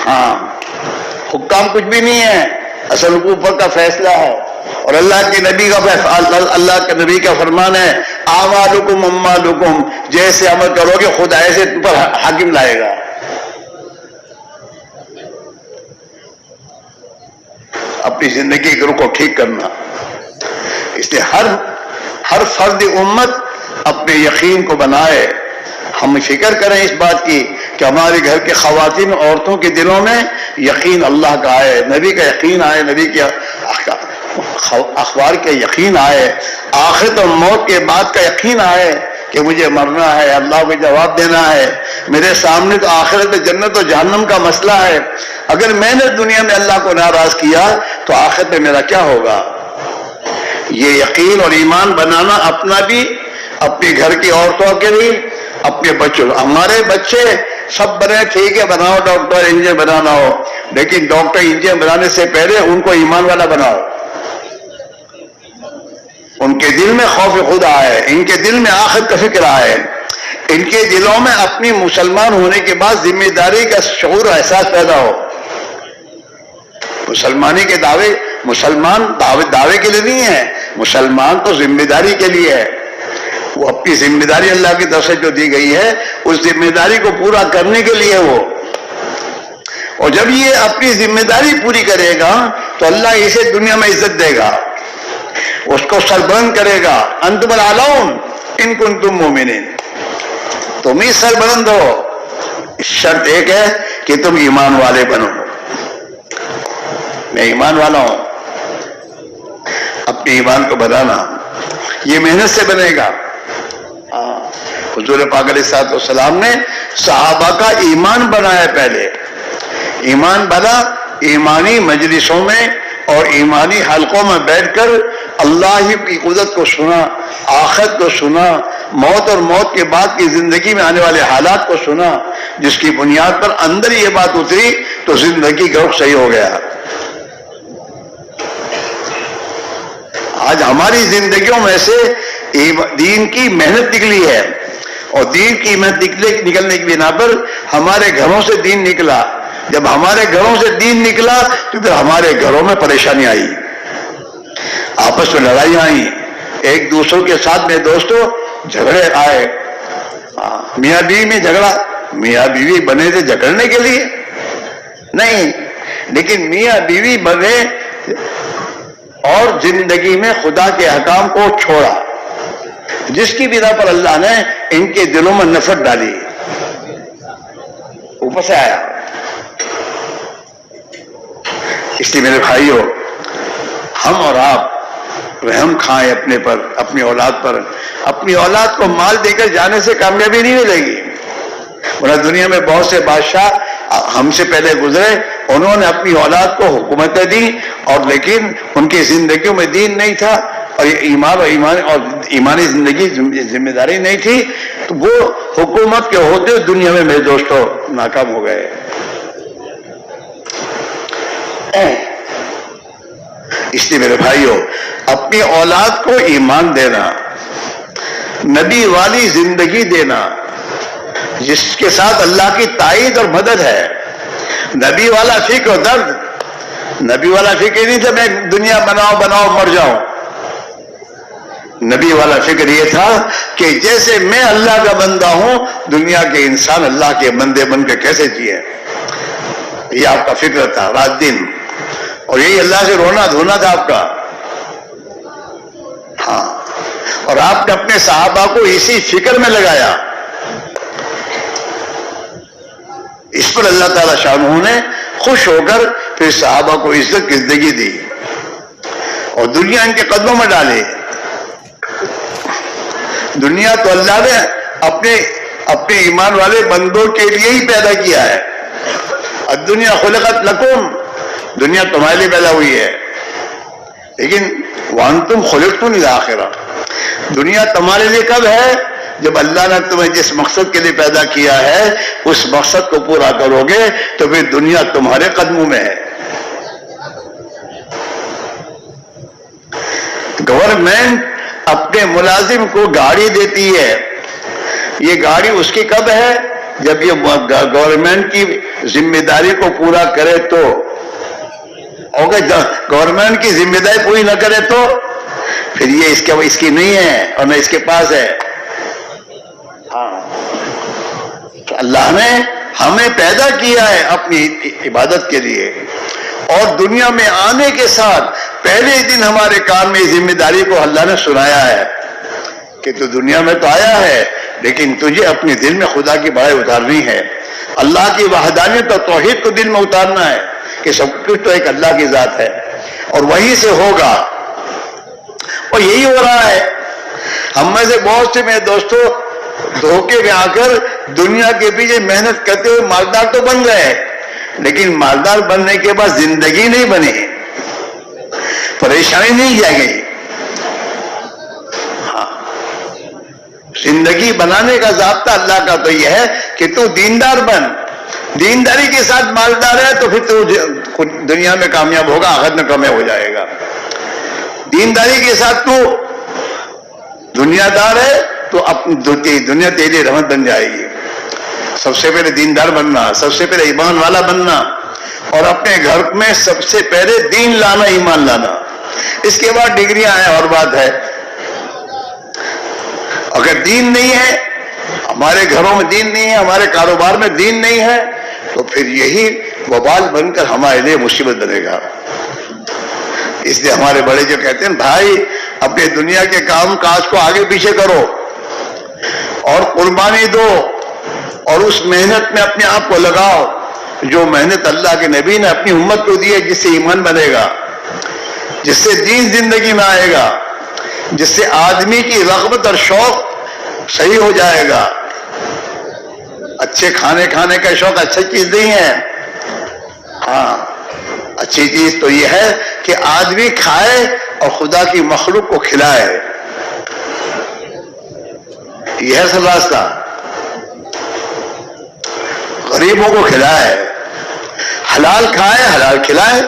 B: ہاں، حکام کچھ بھی نہیں ہے، اصل اوپر کا فیصلہ ہے، اور اللہ کے نبی کا فرمان ہے اعمالکم اموالکم، جیسے عمل کرو گے خدا ایسے تم پر حاکم لائے گا۔ اپنی زندگی کے رخ کو ٹھیک کرنا، اس لیے ہر فرد امت اپنے یقین کو بنائے۔ ہم فکر کریں اس بات کی کہ ہمارے گھر کے خواتین عورتوں کے دلوں میں یقین اللہ کا آئے، نبی کا یقین آئے، نبی کے اخبار کا یقین آئے، آخرت اور موت کے بعد کا یقین آئے کہ مجھے مرنا ہے، اللہ کو جواب دینا ہے، میرے سامنے تو آخرت میں جنت و جہنم کا مسئلہ ہے، اگر میں نے دنیا میں اللہ کو ناراض کیا تو آخرت میں میرا کیا ہوگا؟ یہ یقین اور ایمان بنانا اپنا بھی، اپنے گھر کی عورتوں کے لیے، اپنے بچوں۔ ہمارے بچے سب بنے، ٹھیک ہے، بناؤ ڈاکٹر انجینئر بنانا ہو، لیکن ڈاکٹر انجینئر بنانے سے پہلے ان کو ایمان والا بناؤ، ان کے دل میں خوف خدا آئے، ان کے دل میں آخرت کا فکر آئے، ان کے دلوں میں اپنی مسلمان ہونے کے بعد ذمہ داری کا شعور و احساس پیدا ہو۔ مسلمانی کے دعوے، مسلمان دعوے کے لیے نہیں ہے، مسلمان تو ذمہ داری کے لیے ہے۔ وہ اپنی ذمہ داری اللہ کی طرف سے جو دی گئی ہے اس ذمہ داری کو پورا کرنے کے لیے وہ، اور جب یہ اپنی ذمہ داری پوری کرے گا تو اللہ اسے دنیا میں عزت دے گا، اس کو سربلند کرے گا۔ انتم الاعلون ان کنتم مؤمنین، تم ہی سربلند ہو، شرط ایک ہے کہ تم ایمان والے بنو۔ میں ایمان والا ہوں، اپنے ایمان کو بنانا یہ محنت سے بنے گا۔ حضور پاک علیہ السلام نے صحابہ کا ایمان بنایا، پہلے ایمان بنا، ایمانی مجلسوں میں اور ایمانی حلقوں میں بیٹھ کر اللہ ہی کی قدرت کو سنا، آخرت کو سنا، موت اور موت کے بعد کی زندگی میں آنے والے حالات کو سنا، جس کی بنیاد پر اندر یہ بات اتری تو زندگی کا رخ صحیح ہو گیا۔ آج ہماری زندگیوں میں سے دین کی محنت نکلی ہے، اور دین کی محنت نکلنے کی بنا پر ہمارے گھروں سے دین نکلا۔ جب ہمارے گھروں سے دین نکلا تو پھر ہمارے گھروں میں پریشانی آئی، آپس میں لڑائیاں آئیں، ایک دوسروں کے ساتھ میں دوستوں جھگڑے آئے۔ میاں بیوی میں جھگڑا، میاں بیوی بنے تھے جھگڑنے کے لیے نہیں، لیکن میاں بیوی بنے اور زندگی میں خدا کے احکام کو چھوڑا، جس کی بنا پر اللہ نے ان کے دلوں میں نفرت ڈالی، اوپر سے آیا۔ اس لیے میرے بھائیوں، ہم اور آپ رحم کھائیں اپنے پر، اپنی اولاد پر. اپنی اولاد کو مال دے کر جانے سے کامیابی نہیں ملے گی. ورنہ دنیا میں بہت سے بادشاہ ہم سے پہلے گزرے، انہوں نے اپنی اولاد کو حکومتیں دی، اور لیکن ان کی زندگیوں میں دین نہیں تھا، اور ایمانی زندگی ذمہ داری نہیں تھی، تو وہ حکومت کے ہوتے دنیا میں میرے دوستوں ناکام ہو گئے. اس لیے میرے بھائیوں، اپنی اولاد کو ایمان دینا، نبی والی زندگی دینا، جس کے ساتھ اللہ کی تائید اور مدد ہے. نبی والا فکر و درد، نبی والا فکر نہیں تھا میں دنیا بناؤ مر جاؤں. نبی والا فکر یہ تھا کہ جیسے میں اللہ کا بندہ ہوں، دنیا کے انسان اللہ کے بندے بن کے کیسے جیے. یہ آپ کا فکر تھا رات دن، اور یہی اللہ سے رونا دھونا تھا آپ کا. ہاں، اور آپ نے اپنے صحابہ کو اسی فکر میں لگایا. اس پر اللہ تعالیٰ شانہ نے خوش ہو کر پھر صحابہ کو عزت کی زندگی دی اور دنیا ان کے قدموں میں ڈالی. دنیا تو اللہ نے اپنے ایمان والے بندوں کے لیے ہی پیدا کیا ہے. الدنیا خلقت لکم، دنیا تمہارے لیے پیدا ہوئی ہے، لیکن وانتم خلقتم للآخرہ، دنیا تمہارے لیے کب ہے؟ جب اللہ نے تمہیں جس مقصد کے لیے پیدا کیا ہے اس مقصد کو پورا کرو گے تو پھر دنیا تمہارے قدموں میں ہے. گورنمنٹ اپنے ملازم کو گاڑی دیتی ہے، یہ گاڑی اس کی کب ہے؟ جب یہ گورنمنٹ کی ذمہ داری کو پورا کرے تو. گورنمنٹ کی ذمہ داری پوری نہ کرے تو پھر یہ اس کی نہیں ہے اور نہ اس کے پاس ہے. اللہ نے ہمیں پیدا کیا ہے اپنی عبادت کے لیے، اور دنیا میں آنے کے ساتھ پہلے دن ہمارے کان میں ذمہ داری کو اللہ نے سنایا ہے کہ تو دنیا میں تو آیا ہے، لیکن تجھے اپنے دل میں خدا کی بڑائی اتارنی ہے، اللہ کی وحدانیت اور توحید کو دل میں اتارنا ہے کہ سب کچھ تو ایک اللہ کی ذات ہے اور وہیں سے ہوگا. اور یہی ہو رہا ہے. ہم میں سے بہت سے میرے دوستوں دھوکے میں آ کر دنیا کے پیچھے محنت کرتے ہوئے مالدار تو بن گئے، لیکن مالدار بننے کے بعد زندگی نہیں بنی، پریشانی نہیں جائے گئی. ہاں، زندگی بنانے کا ضابطہ اللہ کا تو یہ ہے کہ تو دیندار بن. دینداری کے ساتھ مالدار ہے تو پھر تو دنیا میں کامیاب ہوگا، آخرت میں کامیاب ہو جائے گا. دینداری کے ساتھ تو دنیا دار ہے تو دنیا تیری رحمت بن جائے گی. سب سے پہلے دیندار بننا، سب سے پہلے ایمان والا بننا، اور اپنے گھر میں سب سے پہلے دین لانا، ایمان لانا. اس کے بعد ڈگریاں ہیں اور بات ہے. اگر دین نہیں ہے، ہمارے گھروں میں دین نہیں ہے، ہمارے کاروبار میں دین نہیں ہے، تو پھر یہی وبال بن کر ہمارے لیے مصیبت بنے گا. اس لیے ہمارے بڑے جو کہتے ہیں بھائی اپنے دنیا کے کام کاج کو آگے پیچھے کرو اور قربانی دو اور اس محنت میں اپنے آپ کو لگاؤ جو محنت اللہ کے نبی نے اپنی امت کو دی ہے، جس سے ایمان بنے گا، جس سے دین زندگی میں آئے گا، جس سے آدمی کی رغبت اور شوق صحیح ہو جائے گا. اچھے کھانے کا شوق اچھی چیز نہیں ہے. ہاں، اچھی چیز تو یہ ہے کہ آدمی کھائے اور خدا کی مخلوق کو کھلائے. یہ ہے اصل راستہ. غریبوں کو کھلائے، حلال کھائے، حلال کھلائے.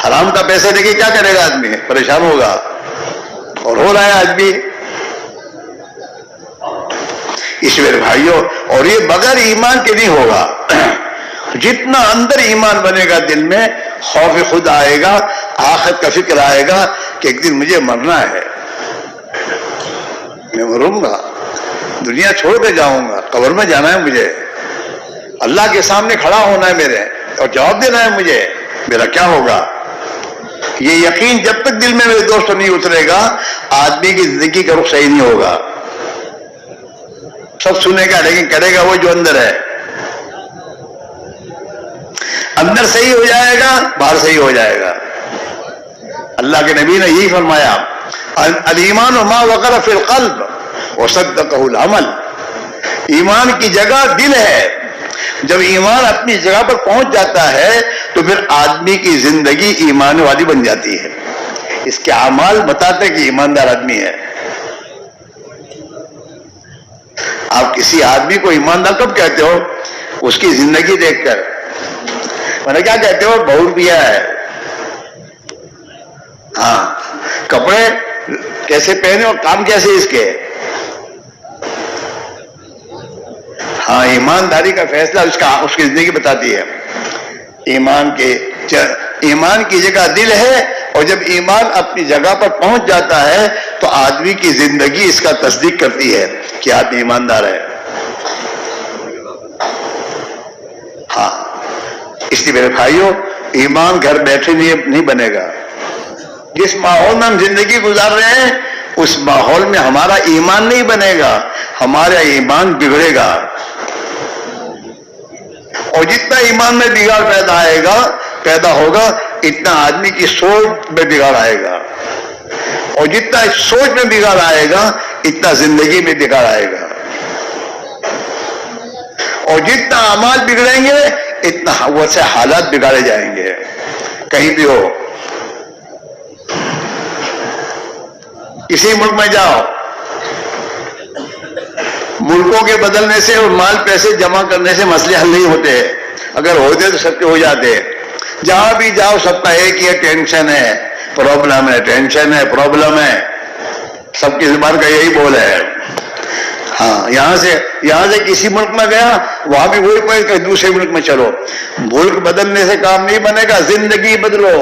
B: حرام کا پیسہ دے کے کیا کرے گا آدمی؟ پریشان ہوگا، اور ہو رہا ہے آدمی. اس میرے بھائیوں، اور یہ بغیر ایمان کے نہیں ہوگا. جتنا اندر ایمان بنے گا دل میں، خوف خود آئے گا، آخرت کا فکر آئے گا کہ ایک دن مجھے مرنا ہے، میں مروں گا، دنیا چھوڑ کے جاؤں گا، قبر میں جانا ہے مجھے، اللہ کے سامنے کھڑا ہونا ہے میرے اور جواب دینا ہے مجھے، میرا کیا ہوگا. یہ یقین جب تک دل میں میرے دوستوں نہیں اترے گا، آدمی کی زندگی کا رخ صحیح نہیں ہوگا. سب سنے گا لیکن کرے گا وہ جو اندر ہے. اندر صحیح ہو جائے گا باہر صحیح ہو جائے گا. اللہ کے نبی نے یہی فرمایا الایمان ما وقر فی القلب وصدقہ العمل. ایمان کی جگہ دل ہے. جب ایمان اپنی جگہ پر پہنچ جاتا ہے تو پھر آدمی کی زندگی ایمان والی بن جاتی ہے. اس کے اعمال بتاتے کہ ایماندار آدمی ہے. آپ کسی آدمی کو ایماندار کب کہتے ہو؟ اس کی زندگی دیکھ کر. میں کیا کہتے ہو؟ بہت پیا ہے. ہاں کپڑے کیسے پہنے اور کام کیسے اس کے. ہاں ایمانداری کا فیصلہ اس کی زندگی بتاتی ہے. ایمان کی جگہ دل ہے اور جب ایمان اپنی جگہ پر پہنچ جاتا ہے تو آدمی کی زندگی اس کا تصدیق کرتی ہے کہ آدمی ایماندار ہے. ہاں اس لیے میرے بھائیوں ایمان گھر بیٹھے نہیں بنے گا. جس ماحول میں ہم زندگی گزار رہے ہیں اس ماحول میں ہمارا ایمان نہیں بنے گا, ہمارا ایمان بگڑے گا. اور جتنا ایمان میں بگاڑ پیدا ہوگا اتنا آدمی کی سوچ میں بگاڑ آئے گا, اور جتنا سوچ میں بگاڑ آئے گا اتنا زندگی میں بگاڑ آئے گا, اور جتنا اعمال بگڑیں گے اتنا ویسے حالات بگاڑے جائیں گے. کہیں بھی ہو, کسی ملک میں جاؤ, ملکوں کے بدلنے سے اور مال پیسے جمع کرنے سے مسئلے حل نہیں ہوتے. اگر ہوتے تو سب کے ہو جاتے. جہاں بھی جاؤ سب کا ایک ہی ٹینشن ہے, پرابلم ہے, ٹینشن ہے, پرابلم ہے. سب کی زبان کا یہی بول ہے. ہاں یہاں سے کسی ملک میں گیا وہاں بھی وہی کوئی کہ دوسرے ملک میں چلو. ملک بدلنے سے کام نہیں بنے گا, زندگی بدلو.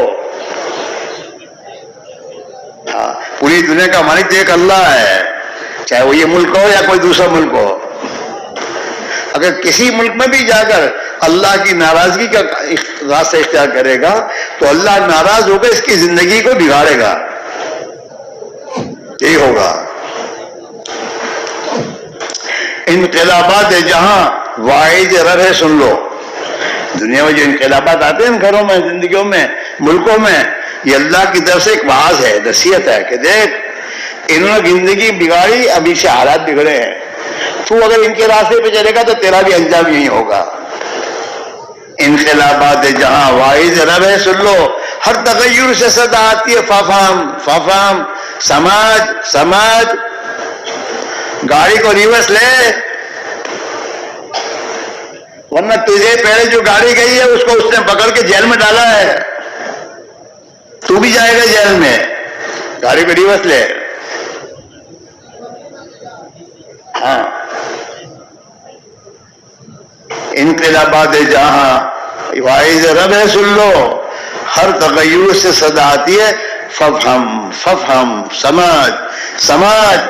B: ہاں پوری دنیا کا مالک ایک اللہ ہے, چاہے وہ یہ ملک ہو یا کوئی دوسرا ملک ہو. اگر کسی ملک میں بھی جا کر اللہ کی ناراضگی کا راستہ اختیار کرے گا تو اللہ ناراض ہو کر اس کی زندگی کو بگاڑے گا. یہی ہوگا. انقلابات جہاں واحد رب ہے, سن لو. دنیا میں جو انقلابات آتے ہیں گھروں میں, زندگیوں میں, ملکوں میں, یہ اللہ کی طرف سے ایک واعظ ہے, نصیحت ہے کہ دیکھ انہوں نے زندگی بگاڑی, ابھی سے حالات بگڑے ہیں. تو اگر ان کے راستے پہ چلے گا تو تیرا بھی انجام یہی ہوگا. انقلابات جہاں واحد رب ہے, سن لو. ہر تغیر سے صدا آتی ہے فافام. سماج گاڑی کو ریورس لے, ورنہ تجھے پہلے جو گاڑی گئی ہے اس کو اس نے پکڑ کے جیل میں ڈالا ہے, تو بھی جائے گا جیل میں. گاڑی کو ریورس لے. ہاں انقلابات جہاں واحد رب ہے, سن لو. ہر تغیر سے صدا آتی ہے ففہم. سماج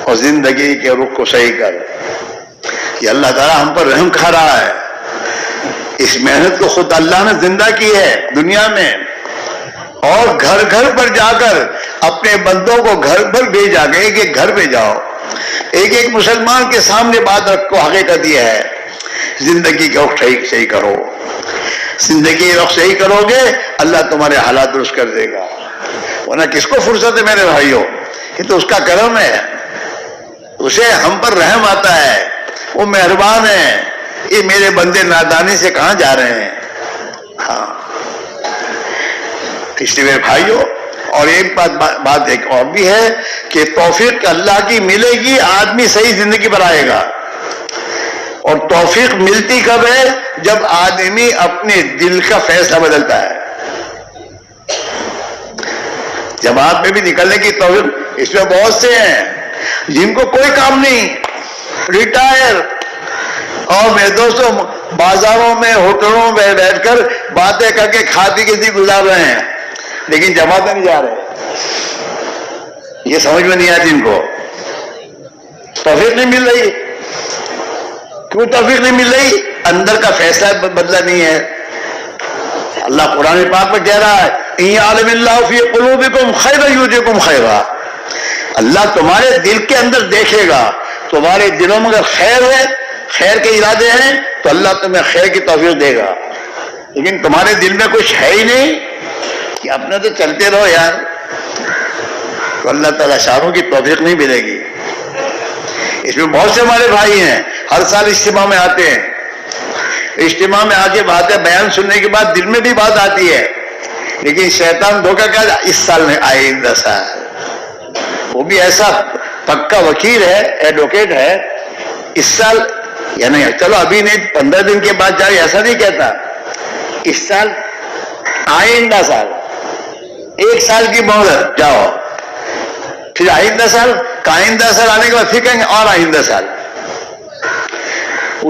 B: اور زندگی کے رخ کو صحیح کر. یہ اللہ تعالیٰ ہم پر رحم کھا رہا ہے. اس محنت کو خود اللہ نے زندہ کی ہے دنیا میں, اور گھر گھر پر جا کر اپنے بندوں کو گھر پر بھیجا گیا. ایک ایک گھر پہ جاؤ, ایک ایک مسلمان کے سامنے بات رکھو, حقیقت یہ ہے زندگی کا رخ صحیح کرو. زندگی رخ صحیح کرو گے اللہ تمہارے حالات درست کر دے گا. ورنہ کس کو فرصت ہے میرے بھائیوں؟ یہ تو اس کا کرم ہے, اسے ہم پر رحم آتا ہے, وہ مہربان ہے. یہ میرے بندے نادانی سے کہاں جا رہے ہیں. ہاں اس لیے میرے بھائیوں, اور ایک بات ایک اور بھی ہے کہ توفیق اللہ کی ملے گی, آدمی صحیح زندگی پر آئے گا. اور توفیق ملتی کب ہے؟ جب آدمی اپنے دل کا فیصلہ بدلتا ہے. جماعت میں بھی نکلنے کی توفیق, اس میں بہت سے ہیں جن کو کوئی کام نہیں, ریٹائر, اور میرے دوستوں بازاروں میں ہوٹلوں میں بیٹھ کر باتیں کر کے کھاتی کسی گزار رہے ہیں, لیکن جماعت میں نہیں جا رہے. یہ سمجھ میں نہیں آتی ان کو. توفیق نہیں مل رہی. کیوں توفیق نہیں مل رہی؟ اندر کا فیصلہ بدلا نہیں ہے. اللہ قرآن پاک میں کہہ رہا ہے ان یعلم اللہ فی قلوبکم خیرا یؤتکم خیرا. اللہ تمہارے دل کے اندر دیکھے گا, تمہارے دلوں میں اگر خیر ہے, خیر کے ارادے ہیں, تو اللہ تمہیں خیر کی توفیق دے گا. لیکن تمہارے دل میں کچھ ہے ہی نہیں کہ اپنے تو چلتے رہو یار، تو اللہ تعالیٰ شاعروں کی توفیق نہیں ملے گی۔ اس میں بہت سے ہمارے بھائی ہیں ہر سال اجتماع میں آتے ہیں، اجتماع میں آ کے باتیں بیان سننے کے بعد دل میں بھی بات آتی ہے، لیکن شیطان دھوکہ کیا، اس سال میں آئندہ سال، وہ بھی ایسا پکا وکیل ہے، ایڈوکیٹ ہے، اس سال یعنی چلو ابھی نہیں 15 دن کے بعد جائے، ایسا نہیں کہتا، اس سال آئندہ سال، 1 سال کی مہلت جاؤ، پھر آئندہ سال کا آئندہ سال آنے کے بعد پھر کہیں گے اور آئندہ سال۔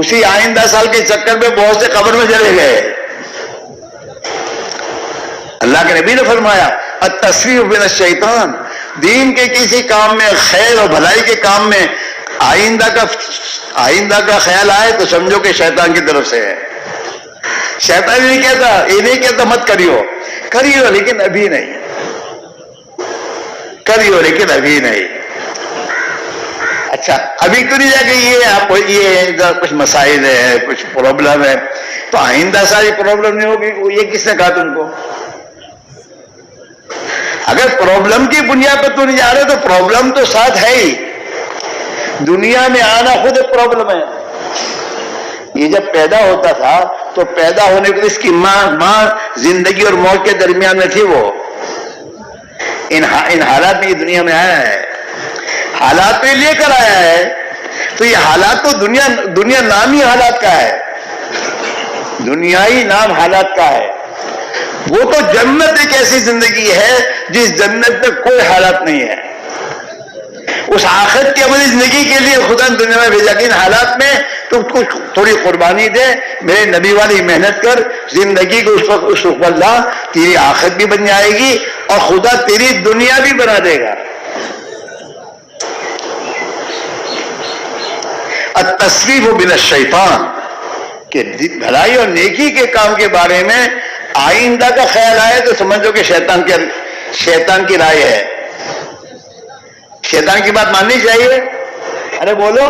B: اسی آئندہ سال کے چکر میں بہت سے قبر میں چلے گئے۔ اللہ کے نبی نے فرمایا التسویف من الشیطان، دین کے کسی کام میں، خیر اور بھلائی کے کام میں آئندہ کا خیال آئے تو سمجھو کہ شیطان کی طرف سے ہے۔ شیطان نہیں کہتا، یہ نہیں کہتا مت کریو لیکن ابھی نہیں، کریو لیکن ابھی نہیں۔ اچھا ابھی تو نہیں جا کے یہ آپ کو یہ کچھ مسائل ہے، کچھ پرابلم ہے، تو آئندہ ساری پرابلم نہیں ہوگی، یہ کس نے کہا تم کو؟ اگر پرابلم کی بنیاد پر تو نہیں جا رہے تو پرابلم تو ساتھ ہے ہی، دنیا میں آنا خود ایک پرابلم ہے۔ یہ جب پیدا ہوتا تھا تو پیدا ہونے کے اس کی ماں زندگی اور موت کے درمیان میں تھی، وہ ان حالات میں یہ دنیا میں آیا ہے، حالات میں لے کر آیا ہے، تو یہ حالات تو دنیا نامی حالات کا ہے، دنیائی نام حالات کا ہے۔ وہ تو جنت ایک ایسی زندگی ہے جس جنت میں کوئی حالات نہیں ہے، اس آخرت کی عملی زندگی کے لیے خدا نے دنیا میں بھیجا کہ ان حالات میں تم کچھ تھوڑی قربانی دے، میرے نبی والی محنت کر، زندگی کو اس وقت اللہ تیری آخرت بھی بن جائے گی اور خدا تیری دنیا بھی بنا دے گا۔ التسویف من الشیطان، کہ بھلائی اور نیکی کے کام کے بارے میں آئندہ کا خیال آئے تو سمجھو کہ شیطان کی رائے ہے، شیطان کی بات ماننی چاہیے۔ ارے بولو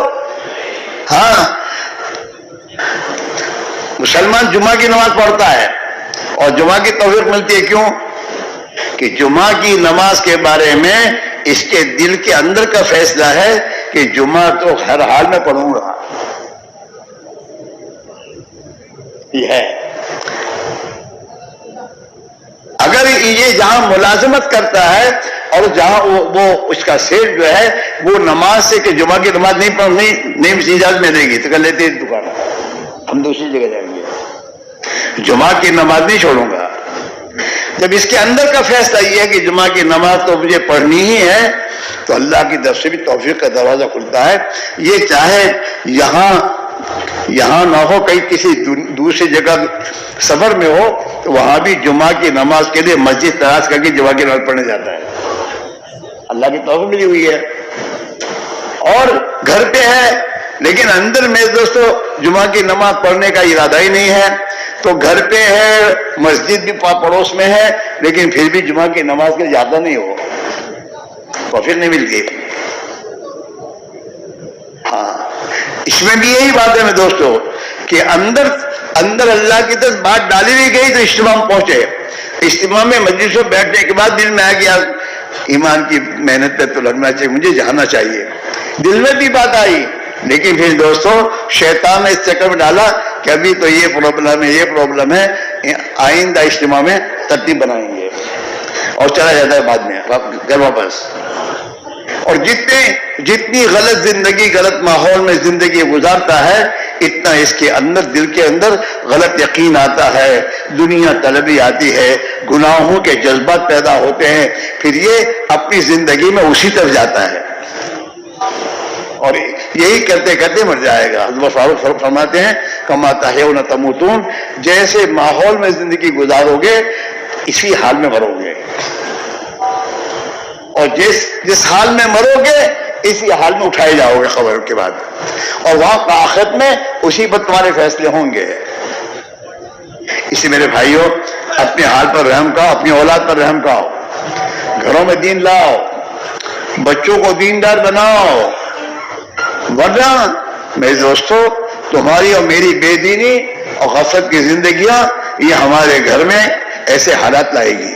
B: ہاں، مسلمان جمعہ کی نماز پڑھتا ہے اور جمعہ کی توفیق ملتی ہے، کیوں؟ کہ جمعہ کی نماز کے بارے میں اس کے دل کے اندر کا فیصلہ ہے کہ جمعہ تو ہر حال میں پڑھوں گا، یہ ہے۔ اگر یہ جہاں ملازمت کرتا ہے اور جہاں وہ اس کا سیٹ جو ہے وہ نماز سے کہ جمعہ کی نماز نہیں اجازت میں دے گی تو کر لیتے دکان، ہم دوسری جگہ جائیں گے، جمعہ کی نماز نہیں چھوڑوں گا۔ جب اس کے اندر کا فیصلہ یہ ہے کہ جمعہ کی نماز تو مجھے پڑھنی ہی ہے تو اللہ کی طرف سے بھی توفیق کا دروازہ کھلتا ہے۔ یہ چاہے یہاں نہ ہو، کہیں کسی دوسری جگہ سفر میں ہو تو وہاں بھی جمعہ کی نماز کے لیے مسجد تلاش کر کے جمعہ کی نماز پڑھنے جاتا ہے، اللہ کی توفیق ملی ہوئی ہے۔ اور گھر پہ ہے لیکن اندر میں دوستو جمعہ کی نماز پڑھنے کا ارادہ ہی نہیں ہے، تو گھر پہ ہے، مسجد بھی پڑوس میں ہے لیکن پھر بھی جمعہ کی نماز کے جاتا نہیں ہو، توفیق نہیں ملتی۔ ہاں اس میں بھی یہی بات ہے میں دوستو کہ اندر اللہ کی طرف بات ڈالی ہوئی گئی تو اجتماع میں پہنچے، اجتماع میں مجلس میں بیٹھنے کے بعد دل میں آ گیا ایمان کی محنت پہ تو لگنا چاہیے، مجھے جانا چاہیے، دل میں بھی بات آئی، لیکن پھر دوستو شیطان نے اس چکر میں ڈالا کہ ابھی تو یہ پرابلم ہے، آئندہ اجتماع میں ترتیب بنائیں گے، اور چلا جاتا ہے بعد میں گھر واپس۔ اور جتنی غلط زندگی، غلط ماحول میں زندگی گزارتا ہے اتنا اس کے اندر، دل کے اندر غلط یقین آتا ہے، دنیا طلبی آتی ہے، گناہوں کے جذبات پیدا ہوتے ہیں، پھر یہ اپنی زندگی میں اسی طرف جاتا ہے اور یہی کرتے کرتے مر جائے گا۔ حضرت فاروق فرماتے ہیں کما تحیون تموتون، جیسے ماحول میں زندگی گزارو گے اسی حال میں مرو گے، اور جس حال میں مرو گے اسی حال میں اٹھائے جاؤ گے خبر کے بعد، اور وہاں آخرت میں اسی پر تمہارے فیصلے ہوں گے۔ اسی میرے بھائیوں اپنے حال پر رحم کھاؤ، اپنی اولاد پر رحم کھاؤ، گھروں میں دین لاؤ، بچوں کو دیندار بناؤ، ورنہ میرے دوستو تمہاری اور میری بے دینی اور غفلت کی زندگیاں یہ ہمارے گھر میں ایسے حالات لائے گی.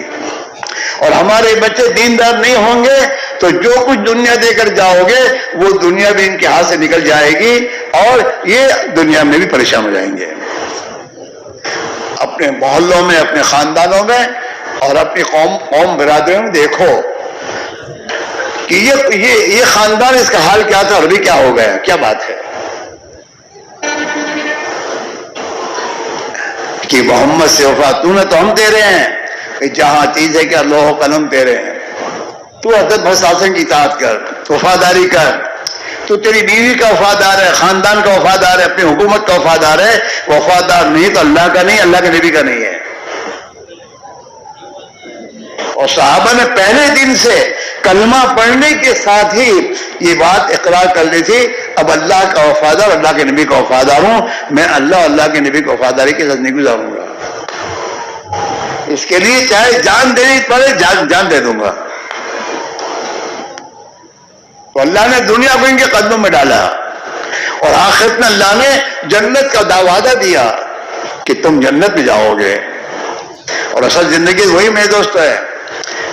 B: اور ہمارے بچے دیندار نہیں ہوں گے تو جو کچھ دنیا دے کر جاؤ گے وہ دنیا بھی ان کے ہاتھ سے نکل جائے گی اور یہ دنیا میں بھی پریشان ہو جائیں گے. اپنے محلوں میں، اپنے خاندانوں میں اور اپنی قوم برادریوں میں دیکھو کہ یہ خاندان، اس کا حال کیا تھا اور ابھی کیا ہو گیا. کیا بات ہے کہ محمد سے وفا تو ہم دے رہے ہیں کہ جہاں چیز ہے کہ لوح و قلم تیرے ہیں. تو حضرت محمد کی اطاعت کر، وفاداری کر. تو تیری بیوی کا وفادار ہے، خاندان کا وفادار ہے، اپنی حکومت کا وفادار ہے. وفادار نہیں تو اللہ کا نہیں، اللہ کے نبی کا نہیں ہے. اور صحابہ نے پہلے دن سے کلمہ پڑھنے کے ساتھ ہی یہ بات اقرار کر لی تھی، اب اللہ کا وفادار، اللہ کے نبی کا وفادار ہوں. میں اللہ کے نبی کی وفاداری کے ساتھ نہیں گزاروں گا. اس کے لیے چاہے جان دینی پڑے جان دے دوں گا. تو اللہ نے دنیا کو ان کے قدموں میں ڈالا اور آخرت میں اللہ نے جنت کا وعدہ دیا کہ تم جنت میں جاؤ گے. اور اصل زندگی وہی میرے دوست ہے.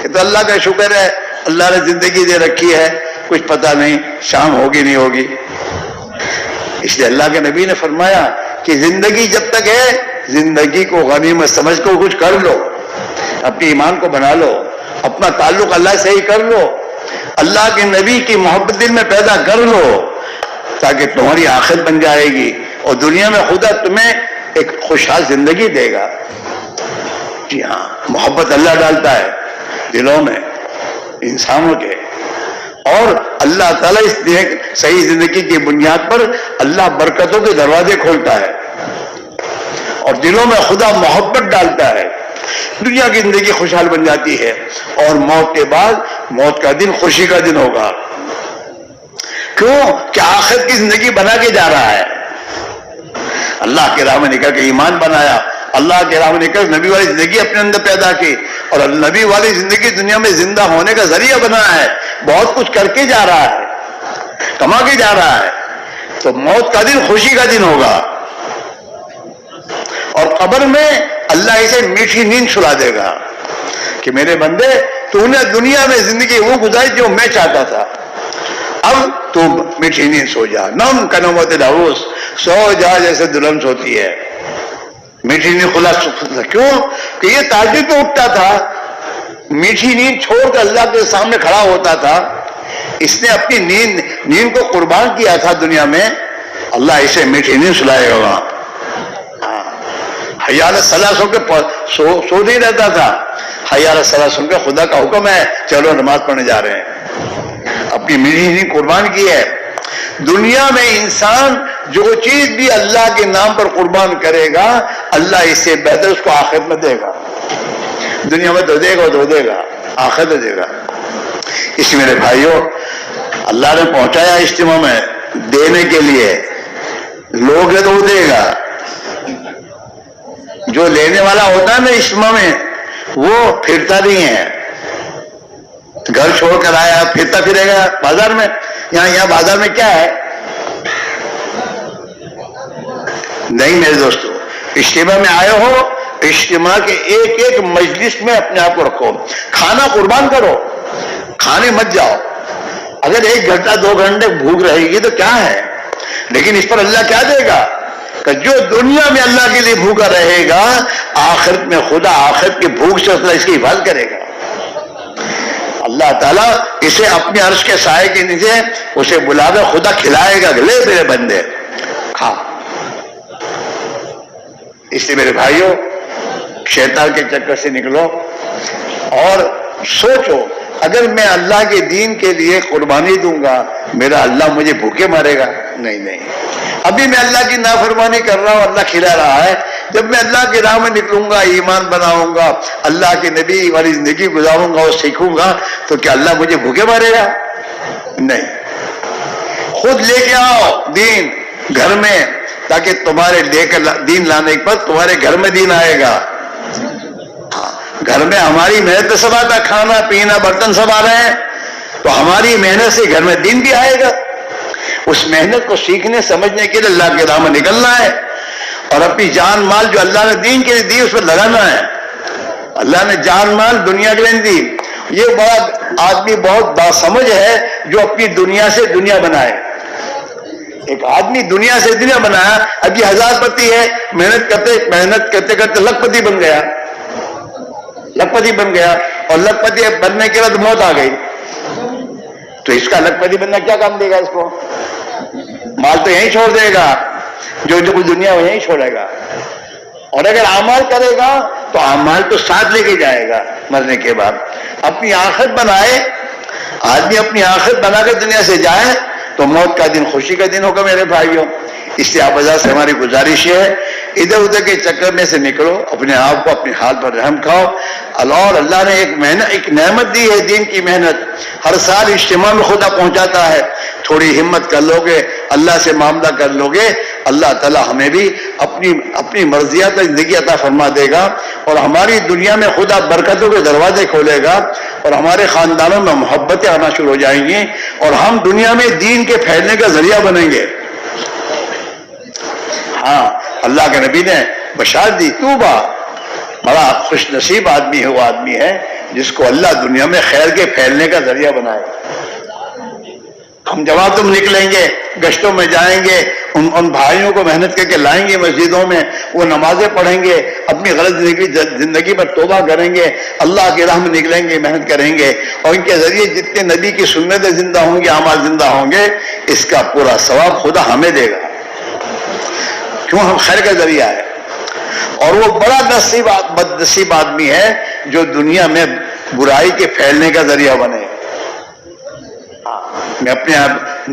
B: یہ تو اللہ کا شکر ہے، اللہ نے زندگی دے رکھی ہے، کچھ پتہ نہیں شام ہوگی نہیں ہوگی. اس لیے اللہ کے نبی نے فرمایا کہ زندگی جب تک ہے زندگی کو غنیمت سمجھ کو کچھ کر لو، اپنے ایمان کو بنا لو، اپنا تعلق اللہ سے ہی کر لو، اللہ کے نبی کی محبت دل میں پیدا کر لو تاکہ تمہاری آخرت بن جائے گی اور دنیا میں خدا تمہیں ایک خوشحال زندگی دے گا. جی ہاں، محبت اللہ ڈالتا ہے دلوں میں انسانوں کے، اور اللہ تعالیٰ اس صحیح زندگی کی بنیاد پر اللہ برکتوں کے دروازے کھولتا ہے اور دلوں میں خدا محبت ڈالتا ہے. دنیا کی زندگی خوشحال بن جاتی ہے اور موت کے بعد موت کا دن خوشی کا دن ہوگا. کیوں کہ آخرت کی زندگی بنا کے جا رہا ہے. اللہ کے راہ میں نکل کے ایمان بنایا، اللہ کے راہ میں نکل نبی والی زندگی اپنے اندر پیدا کی اور نبی والی زندگی دنیا میں زندہ ہونے کا ذریعہ بنا ہے. بہت کچھ کر کے جا رہا ہے، کما کے جا رہا ہے. تو موت کا دن خوشی کا دن ہوگا اور قبر میں اللہ اسے میٹھی نیند سلا دے گا کہ میرے بندے تو نے دنیا میں زندگی وہ گزاری جو میں چاہتا تھا، اب تو میٹھی نیند سو جا. نم کنوت داؤس، سو جا جیسے دلہن سوتی ہے. میٹھی نیند خلا سکتا. کیوں کہ یہ تہجد پہ اٹھتا تھا، میٹھی نیند چھوڑ کر اللہ کے سامنے کھڑا ہوتا تھا. اس نے اپنی نیند کو قربان کیا تھا دنیا میں. اللہ اسے میٹھی نیند سلائے گا وہاں. حی علی الصلاۃ سن کے سو نہیں رہتا تھا. حی علی الصلاۃ سن کے خدا کا حکم ہے چلو نماز پڑھنے جا رہے ہیں. اپنی میٹھی نیند قربان کی ہے. دنیا میں انسان جو چیز بھی اللہ کے نام پر قربان کرے گا اللہ اس سے بہتر اس کو آخرت میں دے گا. دنیا میں تو دے گا آخرت میں دے گا. اس میرے بھائیوں، اللہ نے پہنچایا اجتماع میں دینے کے لیے. لوگ ہے تو وہ دے گا. جو لینے والا ہوتا ہے نا اجتماع میں وہ پھرتا نہیں ہے. گھر چھوڑ کر آیا پھرتا پھرے گا بازار میں. یہاں بازار میں کیا ہے؟ نہیں میرے دوستو، اجتماع میں آئے ہو، اجتماع کے ایک ایک مجلس میں اپنے آپ کو رکھو. کھانا قربان کرو، کھانے مت جاؤ. اگر 1 گھنٹہ 2 گھنٹے بھوک رہے گی تو کیا ہے، لیکن اس پر اللہ کیا دے گا کہ جو دنیا میں اللہ کے لیے بھوکا رہے گا آخرت میں خدا آخرت کی بھوک سے اللہ اس کی حفاظت کرے گا. اللہ تعالیٰ اسے اپنے عرش کے سائے کے نیچے اسے بلا کر خدا کھلائے گا. لے میرے بندے کھا. اس لیے میرے بھائیوں، شیطان کے چکر سے نکلو اور سوچو اگر میں اللہ کے دین کے لیے قربانی دوں گا میرا اللہ مجھے بھوکے مارے گا؟ نہیں. ابھی میں اللہ کی نافرمانی کر رہا ہوں، اللہ کھلا رہا ہے. جب میں اللہ کی راہ میں نکلوں گا، ایمان بناؤں گا، اللہ کے نبی والی زندگی گزاروں گا اور سیکھوں گا تو کیا اللہ مجھے بھوکے مارے گا؟ نہیں. خود لے کے آؤ دین گھر میں تاکہ تمہارے لے کر دین لانے کے بعد تمہارے گھر میں دین آئے گا. گھر میں ہماری محنت سب آتا، کھانا پینا برتن سب آ رہے ہیں تو ہماری محنت سے گھر میں دین بھی آئے گا. اس محنت کو سیکھنے سمجھنے کے لیے اللہ کے راہ میں نکلنا ہے اور اپنی جان مال جو اللہ نے دین کے لیے دی اس پر لگانا ہے. اللہ نے جان مال دنیا کے لیے دی. یہ بڑا آدمی بہت باسمجھ ہے جو اپنی دنیا سے دنیا بنائے. ایک آدمی دنیا سے دنیا بنایا. اب یہ 1000 پتی ہے, محنت کرتے کرتے لکھپتی بن گیا. لکھپتی بن گیا اور لکھپتی بننے کے بعد موت آ گئی. تو اس کا لکھپتی بننا کیا کام دے گا اس کو؟ مال تو یہیں چھوڑ دے گا, جو کچھ دنیا وہ یہیں چھوڑے گا. اور اگر اعمال کرے گا تو اعمال تو ساتھ لے کے جائے گا مرنے کے بعد. اپنی آخرت بنائے, آدمی اپنی آخرت بنا کر دنیا سے جائے تو موت کا دن خوشی کا دن ہوگا میرے بھائیوں. اس لیے آپ وجہ سے ہماری گزارش ہے, ادھر ادھر کے چکر میں سے نکلو, اپنے آپ کو اپنی حال پر رحم کھاؤ. اور اللہ نے ایک نعمت دی ہے دین کی محنت. ہر سال اجتماع میں خدا پہنچاتا ہے. تھوڑی ہمت کر لو گے, اللہ سے معاملہ کر لو گے, اللہ تعالیٰ ہمیں بھی اپنی مرضیات زندگی عطا فرما دے گا. اور ہماری دنیا میں خدا برکتوں کے دروازے کھولے گا اور ہمارے خاندانوں میں محبتیں آنا شروع ہو جائیں گی اور ہم دنیا میں دین کے پھیلنے کا ذریعہ بنیں گے. ہاں, اللہ کے نبی نے بشارت دی, توبہ, بڑا خوش نصیب آدمی ہے وہ آدمی ہے جس کو اللہ دنیا میں خیر کے پھیلنے کا ذریعہ بنائے. ہم جب تم نکلیں گے, گشتوں میں جائیں گے, ان بھائیوں کو محنت کر کے لائیں گے مسجدوں میں, وہ نمازیں پڑھیں گے, اپنی غلط زندگی پر توبہ کریں گے, اللہ کی راہ میں نکلیں گے, محنت کریں گے, اور ان کے ذریعے جتنے نبی کی سنتیں زندہ ہوں گی, اعمال زندہ ہوں گے, اس کا پورا ثواب خدا ہمیں دے گا. کیوں؟ ہم خیر کا ذریعہ ہے. اور وہ بڑا بد نصیب آدمی ہے جو دنیا میں برائی کے پھیلنے کا ذریعہ بنے. میں اپنے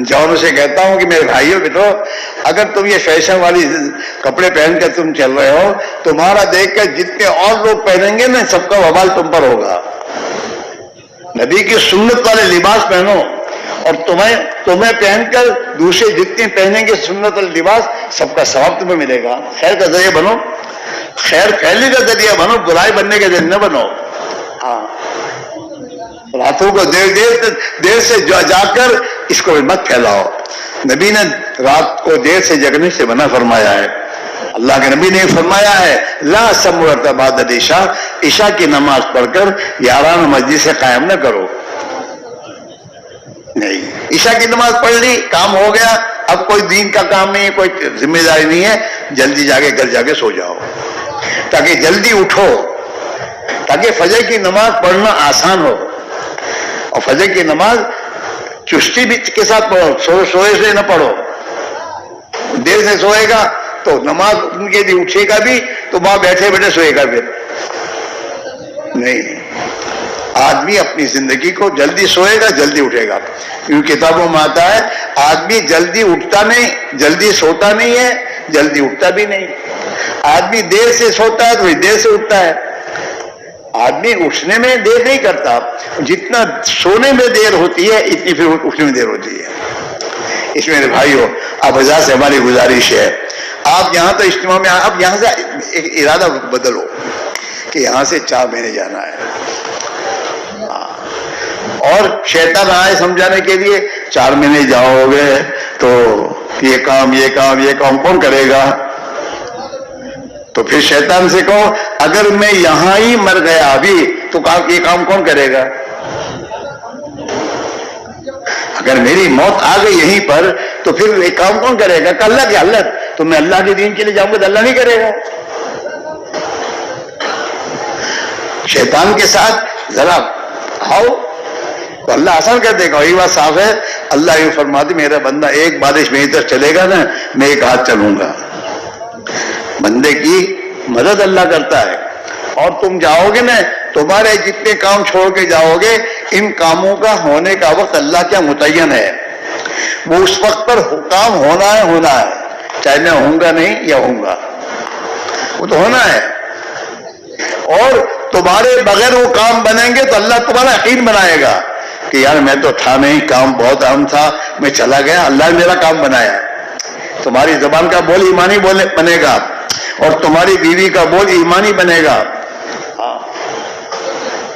B: جوانوں سے کہتا ہوں کہ میرے بھائیوں بیٹو, اگر تم یہ فیشن والی کپڑے پہن کر تم چل رہے ہو, تمہارا دیکھ کر جتنے اور لوگ پہنیں گے نا, سب کا وبال تم پر ہوگا. نبی کی سنت والے لباس پہنو, اور تمہیں پہن کر دوسرے جتنے پہنیں گے سنت والے لباس, سب کا ثواب تمہیں ملے گا. خیر کا ذریعہ بنو, خیر پھیلنے کا ذریعہ بنو, برائی بننے کا ذریعہ نہ بنو. ہاں, راتوں کو دیر سے جا کر اس کو مت پھیلاؤ. نبی نے رات کو دیر سے جگنے سے منع فرمایا ہے. اللہ کے نبی نے فرمایا ہے, لا سمرت بعد العشاء, عشاء کی نماز پڑھ کر یارانہ مجلس سے قائم نہ کرو. نہیں, عشاء کی نماز پڑھ لی, کام ہو گیا, اب کوئی دین کا کام نہیں ہے, کوئی ذمہ داری نہیں ہے, جلدی جا کے گھر جا کے سو جاؤ تاکہ جلدی اٹھو, تاکہ فجر کی نماز پڑھنا آسان ہو. اور فجر کی نماز چستی بھی کے ساتھ پڑھو, سوئے سے نہ پڑھو. دیر سے سوئے گا تو نماز ان کے لیے اٹھے گا بھی تو وہاں بیٹھے بیٹھے سوئے گا پھر نہیں. آدمی اپنی زندگی کو جلدی سوئے گا, جلدی اٹھے گا. کیونکہ کتابوں میں آتا ہے آدمی جلدی اٹھتا نہیں, جلدی سوتا نہیں ہے, جلدی اٹھتا بھی نہیں. آدمی دیر سے سوتا ہے تو دیر سے اٹھتا ہے. آدمی اٹھنے میں دیر نہیں کرتا, جتنا سونے میں دیر ہوتی ہے اتنی پھر اٹھنے میں دیر ہوتی ہے. اس میں بھائیو, آپ حضرات سے ہماری گزارش ہے, آپ یہاں تو اجتماع میں, اب یہاں سے ایک ارادہ بدلو کہ یہاں سے 4 مہینے جانا ہے. اور شیطان آئے سمجھانے کے لیے, 4 مہینے جاؤ گے تو یہ کام کون کرے گا؟ تو پھر شیطان سے کہو اگر میں یہاں ہی مر گیا ابھی تو یہ کام کون کرے گا؟ اگر میری موت آ گئی یہیں پر تو پھر یہ کام کون کرے گا؟ کہ اللہ کی حالت, تو میں اللہ کے دین کے لیے جاؤں گا تو اللہ نہیں کرے گا. شیطان کے ساتھ ذرا آؤ تو اللہ آسان کر دے گا. یہ بات صاف ہے, اللہ یہ فرماتے میرا بندہ ایک بارش میری طرف چلے گا نا, میں ایک ہاتھ چلوں گا. بندے کی مدد اللہ کرتا ہے. اور تم جاؤ گے نا, تمہارے جتنے کام چھوڑ کے جاؤ گے, ان کاموں کا ہونے کا وقت اللہ کیا متعین ہے. وہ اس وقت پر کام ہونا ہے, چاہے میں ہوں گا نہیں یا ہوں گا, وہ تو ہونا ہے. اور تمہارے بغیر وہ کام بنیں گے تو اللہ تمہارا یقین بنائے گا کہ یار میں تو تھا نہیں, کام بہت اہم تھا, میں چلا گیا, اللہ نے میرا کام بنایا. تمہاری زبان کا بول ایمانی بنے گا اور تمہاری بیوی کا بول ایمانی بنے گا.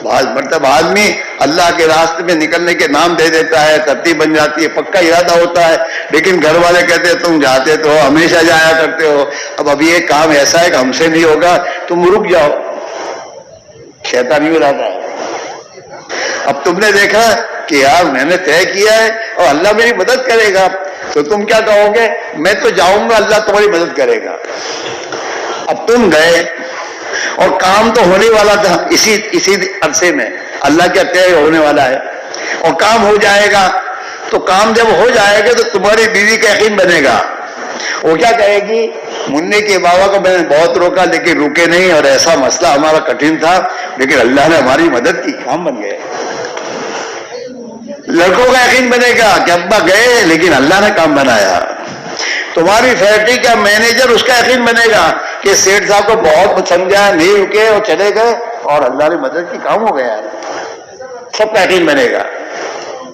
B: بعض مرتبہ آدمی اللہ کے راستے میں نکلنے کے نام دے دیتا ہے، ترتیب بن جاتی ہے، پکا ارادہ ہوتا ہے، لیکن گھر والے کہتے ہیں تم جاتے تو ہو، ہمیشہ جایا کرتے ہو، اب یہ کام ایسا ہے کہ ہم سے نہیں ہوگا، تم رک جاؤ۔ شیطان یوں رہتا ہے۔ اب تم نے دیکھا کہ یار میں نے طے کیا ہے اور اللہ میری مدد کرے گا، تو تم کیا کہو گے؟ میں تو جاؤں گا، اللہ تمہاری مدد کرے گا۔ اب تم گئے اور کام تو ہونے والا تھا اسی عرصے میں، اللہ کیا طے ہونے والا ہے، اور کام ہو جائے گا، تو کام جب ہو جائے گا تو تمہاری بیوی کا یقین بنے گا، وہ کیا کہے گی؟ منی کے بابا کو میں نے بہت روکا لیکن رکے نہیں، اور ایسا مسئلہ ہمارا کٹھن تھا لیکن اللہ نے ہماری مدد کی، کام بن گئے۔ لڑکوں کا یقین بنے گا کہ ابا گئے لیکن اللہ نے کام بنایا۔ تمہاری فیکٹری کا مینیجر، اس کا یقین بنے گا کہ سیٹھ صاحب کو بہت سمجھا، نہیں رکے اور چلے گئے اور اللہ نے مدد کی، کام ہو گیا۔ سب کا یقین بنے گا۔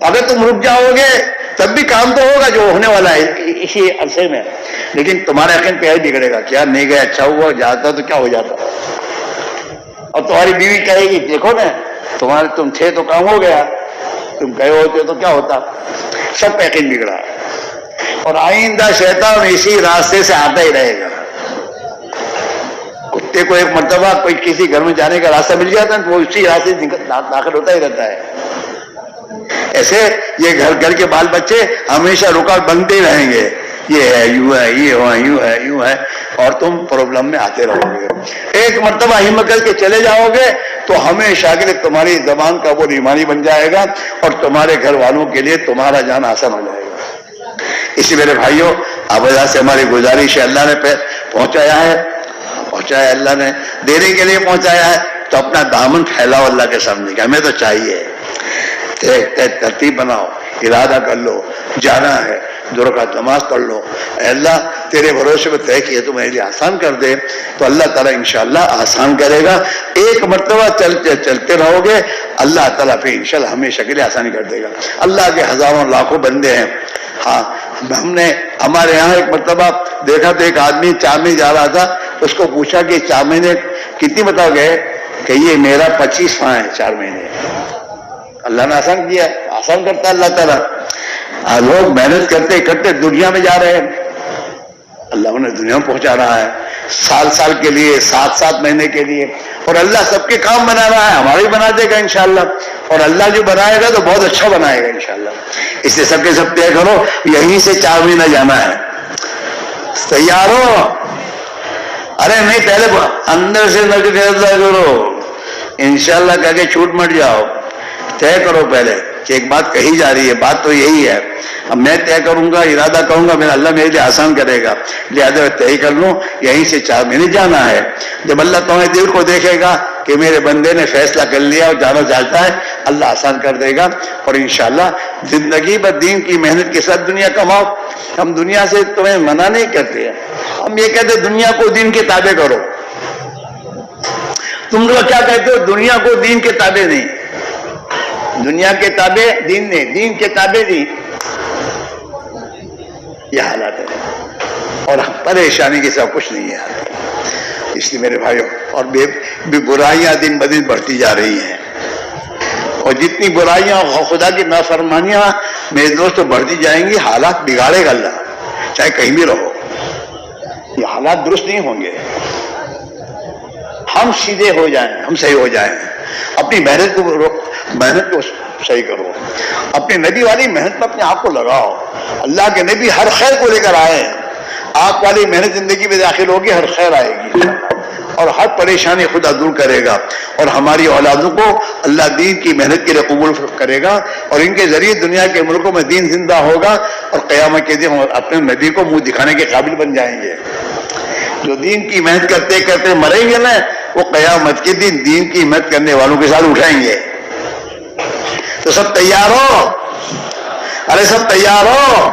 B: اگر تم رک جاؤ گے تب بھی کام تو ہوگا جو ہونے والا ہے اسی عرصے میں، لیکن تمہارا یقین پہ ہی بگڑے گا، کیا نہیں گیا، اچھا ہوا، جاتا تو کیا ہو جاتا۔ اور تمہاری بیوی کہے گی دیکھو نا تم تھے تو کام ہو گیا، تم گئے ہوتے تو کیا ہوتا۔ سب کا یقین بگڑا، اور آئندہ شیطان اسی راستے سے آتا ہی رہے گا۔ کتے کو ایک مرتبہ کوئی کسی گھر میں جانے کا راستہ مل جاتا ہے تو وہ اسی راستے سے داخل ہوتا ہی رہتا ہے۔ ایسے یہ گھر کے بال بچے ہمیشہ رکاوٹ بنتے ہی رہیں گے، یہ ہے، یوں ہے، یہ ہوا، یوں ہے، یوں ہے، اور تم پرابلم میں آتے رہو گے۔ ایک مرتبہ ہمت کر کے چلے جاؤ گے تو ہمیشہ کے لیے تمہاری زبان کا وہ ایمانی بن جائے گا، اور تمہارے گھر والوں کے لیے تمہارا جانا آسان ہو جائے گا۔ اسی میرے بھائیوں، آبادہ سے ہماری گزارش ہے، اللہ نے پہنچایا ہے اللہ نے دینے کے لیے پہنچایا ہے، تو اپنا دامن پھیلاؤ اللہ کے سامنے کہ ہمیں تو چاہیے، ترتیب بناؤ، ارادہ کر لو، جانا ہے، 2 رکعت نماز پڑھ لو، اے اللہ تیرے بھروسے میں طے کیے تو میرے لیے آسان کر دے، تو اللہ تعالیٰ انشاءاللہ آسان کرے گا۔ ایک مرتبہ چلتے رہو گے، اللہ تعالیٰ پھر انشاءاللہ ہمیشہ کے لیے آسانی کر دے گا۔ اللہ کے ہزاروں لاکھوں بندے ہیں۔ ہاں، ہم نے ہمارے یہاں ایک مرتبہ دیکھا تو ایک آدمی 4 مہینے جا رہا تھا، اس کو پوچھا کہ 4 مہینے کتنی بتاؤ گئے، کہ یہ میرا 25 ماہ ہے 4 مہینے۔ اللہ نے آسان کیا، آسان کرتا ہے اللہ تعالیٰ۔ لوگ محنت کرتے دنیا میں جا رہے ہیں، اللہ انہیں دنیا میں پہنچا رہا ہے، سال کے لیے، 7 مہینے کے لیے، اور اللہ سب کے کام بنا رہا ہے، ہمارے بنا دے گا انشاءاللہ، اور اللہ جو بنائے گا تو بہت اچھا بنائے گا انشاءاللہ۔ اس لیے سب کے سب طے کرو، یہیں سے 4 مہینہ جانا ہے، تیار ہو؟ ارے نہیں، پہلے اندر سے نظر کرو، انشاءاللہ کہہ کے چھوٹ مٹ جاؤ، طے کرو پہلے کہ ایک بات کہی جا رہی ہے، بات تو یہی ہے، اب میں طے کروں گا، ارادہ کروں گا، میرا اللہ میرے لیے آسان کرے گا، لہٰذا طے کر لوں یہیں سے 4 مہینے جانا ہے۔ جب اللہ تمہارے دل کو دیکھے گا کہ میرے بندے نے فیصلہ کر لیا اور جانا چاہتا ہے، اللہ آسان کر دے گا، اور انشاءاللہ زندگی بھر دین کی محنت کے ساتھ دنیا کماؤ۔ ہم دنیا سے تمہیں منع نہیں کرتے ہیں، ہم یہ کہتے ہیں دنیا کو دین کے تابع کرو۔ تم لوگ کیا کہتے ہو؟ دنیا کو دین کے تابع نہیں، دنیا کے تابع دین نہیں، دین کے تابع دین۔ یہ حالات ہے، اور پریشانی کے ساتھ کچھ نہیں ہے۔ اس لیے میرے بھائیوں، اور بھی برائیاں دن بدن بڑھتی جا رہی ہیں، اور جتنی برائیاں خدا کی نافرمانیاں میرے دوست بڑھتی جائیں گی، حالات بگاڑے گا اللہ، چاہے کہیں بھی رہو، یہ حالات درست نہیں ہوں گے۔ ہم سیدھے ہو جائیں، ہم صحیح ہو جائیں، اپنی محنت کو صحیح کرو، اپنے نبی والی محنت میں اپنے آپ کو لگاؤ۔ اللہ کے نبی ہر خیر کو لے کر آئے ہیں، آپ والی محنت زندگی میں داخل ہوگی، ہر خیر آئے گی، اور ہر پریشانی خدا دور کرے گا، اور ہماری اولادوں کو اللہ دین کی محنت کے لیے قبول کرے گا، اور ان کے ذریعے دنیا کے ملکوں میں دین زندہ ہوگا، اور قیامت کے دن اپنے نبی کو منہ دکھانے کے قابل بن جائیں گے۔ جو دین کی محنت کرتے کرتے مریں گے نا، وہ قیامت کے دن دین کی محنت کرنے والوں کے ساتھ اٹھائیں گے۔ تو سب تیار ہو؟ ارے سب تیار ہو؟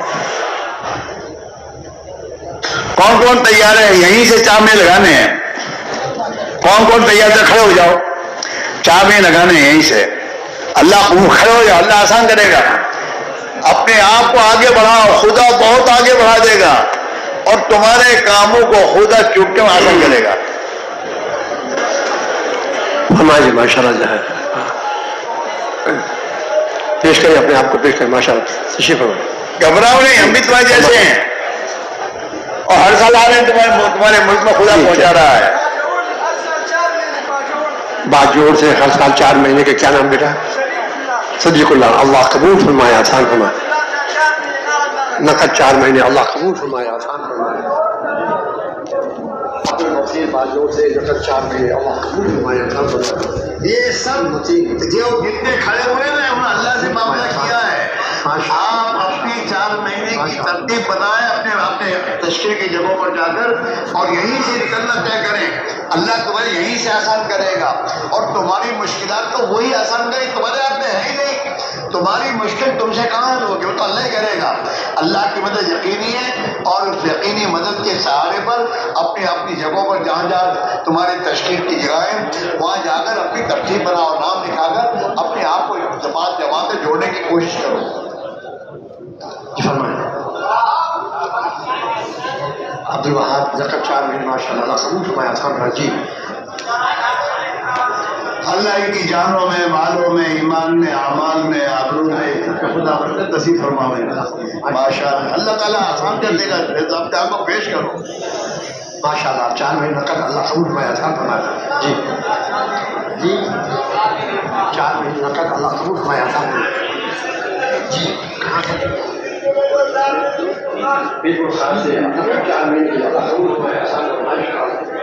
B: کون کون تیار ہے؟ یہیں سے 4 مہینے لگانے ہیں۔ کون کون تیار ہے؟ کھڑے ہو جاؤ، 4 مہینے لگانے ہیں یہیں سے۔ اللہ کھڑے ہو جاؤ، اللہ آسان کرے گا۔ اپنے آپ کو آگے بڑھاؤ، خدا بہت آگے بڑھا دے گا، اور تمہارے کاموں کو خدا چٹکیوں میں آسان کرے گا۔
C: ہماری ماشاء اللہ پیش کریں، اپنے آپ کو پیش کریں. ماشاء اللہ تشریف فرمائیں.
B: گھبراؤ نہیں، ہم بھی تمہارے جیسے ہیں اور ہر سال آ رہے ہیں. تمہارے ملک میں خدا پہنچا رہا ہے.
C: بات جوڑ سے ہر سال 4 مہینے کے کیا نام بیٹا؟ صدیق اللہ. اللہ قبول فرمائے، آسان فرمائے. نقد 4 مہینے، اللہ قبول فرمائے، آسان فرمائے. بات جوڑ سے نقد 4 مہینے، اللہ قبول فرمائے، آسان فرمائے.
A: یہ سب جو جتنے کھڑے ہوئے نا انہوں نے اللہ سے معاملہ کیا ہے. آپ اپنی 4 مہینے کی ترتیب بنائیں اپنے تشکیل کی جگہوں پر جا کر اور یہیں سے نکلنا طے کریں. اللہ تمہیں یہیں سے آسان کرے گا اور تمہاری مشکلات تو وہی آسان کرے. تمہارے ہاتھ میں ہے ہی نہیں. تمہاری مشکل تم سے کہاں حل ہوگی؟ وہ تو اللہ ہی کرے گا. اللہ کی مدد یقینی ہے اور اس یقینی مدد کے سہارے پر اپنی جگہوں پر جہاں جہاں تمہاری تشکیل کی جگہیں وہاں جا کر اپنی ترتیب بناؤ اور نام لکھا کر اپنے آپ کو جماعت سے جوڑنے کی کوشش کرو.
C: عبد الوہاب نقد 4 مہینے، ماشاء اللہ، اللہ قبول فرمائے، آسان فرمائے. جی
A: اللہ کی جانوں میں، مالوں میں، ایمان میں، اعمال میں، آبرو میں خدا برکت نصیب فرماوے. ماشاء اللہ. اللہ تعالیٰ آسان کر دے گا. اپنے آپ کو پیش کرو.
C: ماشاء اللہ. 4 مہینے نقد، اللہ قبول فرمائے، آسان فرمائے. جی جی 4 مہینے نقد، اللہ قبول فرمائے، آسان فرمائے. جی بالکل خاص ہے. 4 مہینے اللہ قبول فرمائے، آسان فرمائے.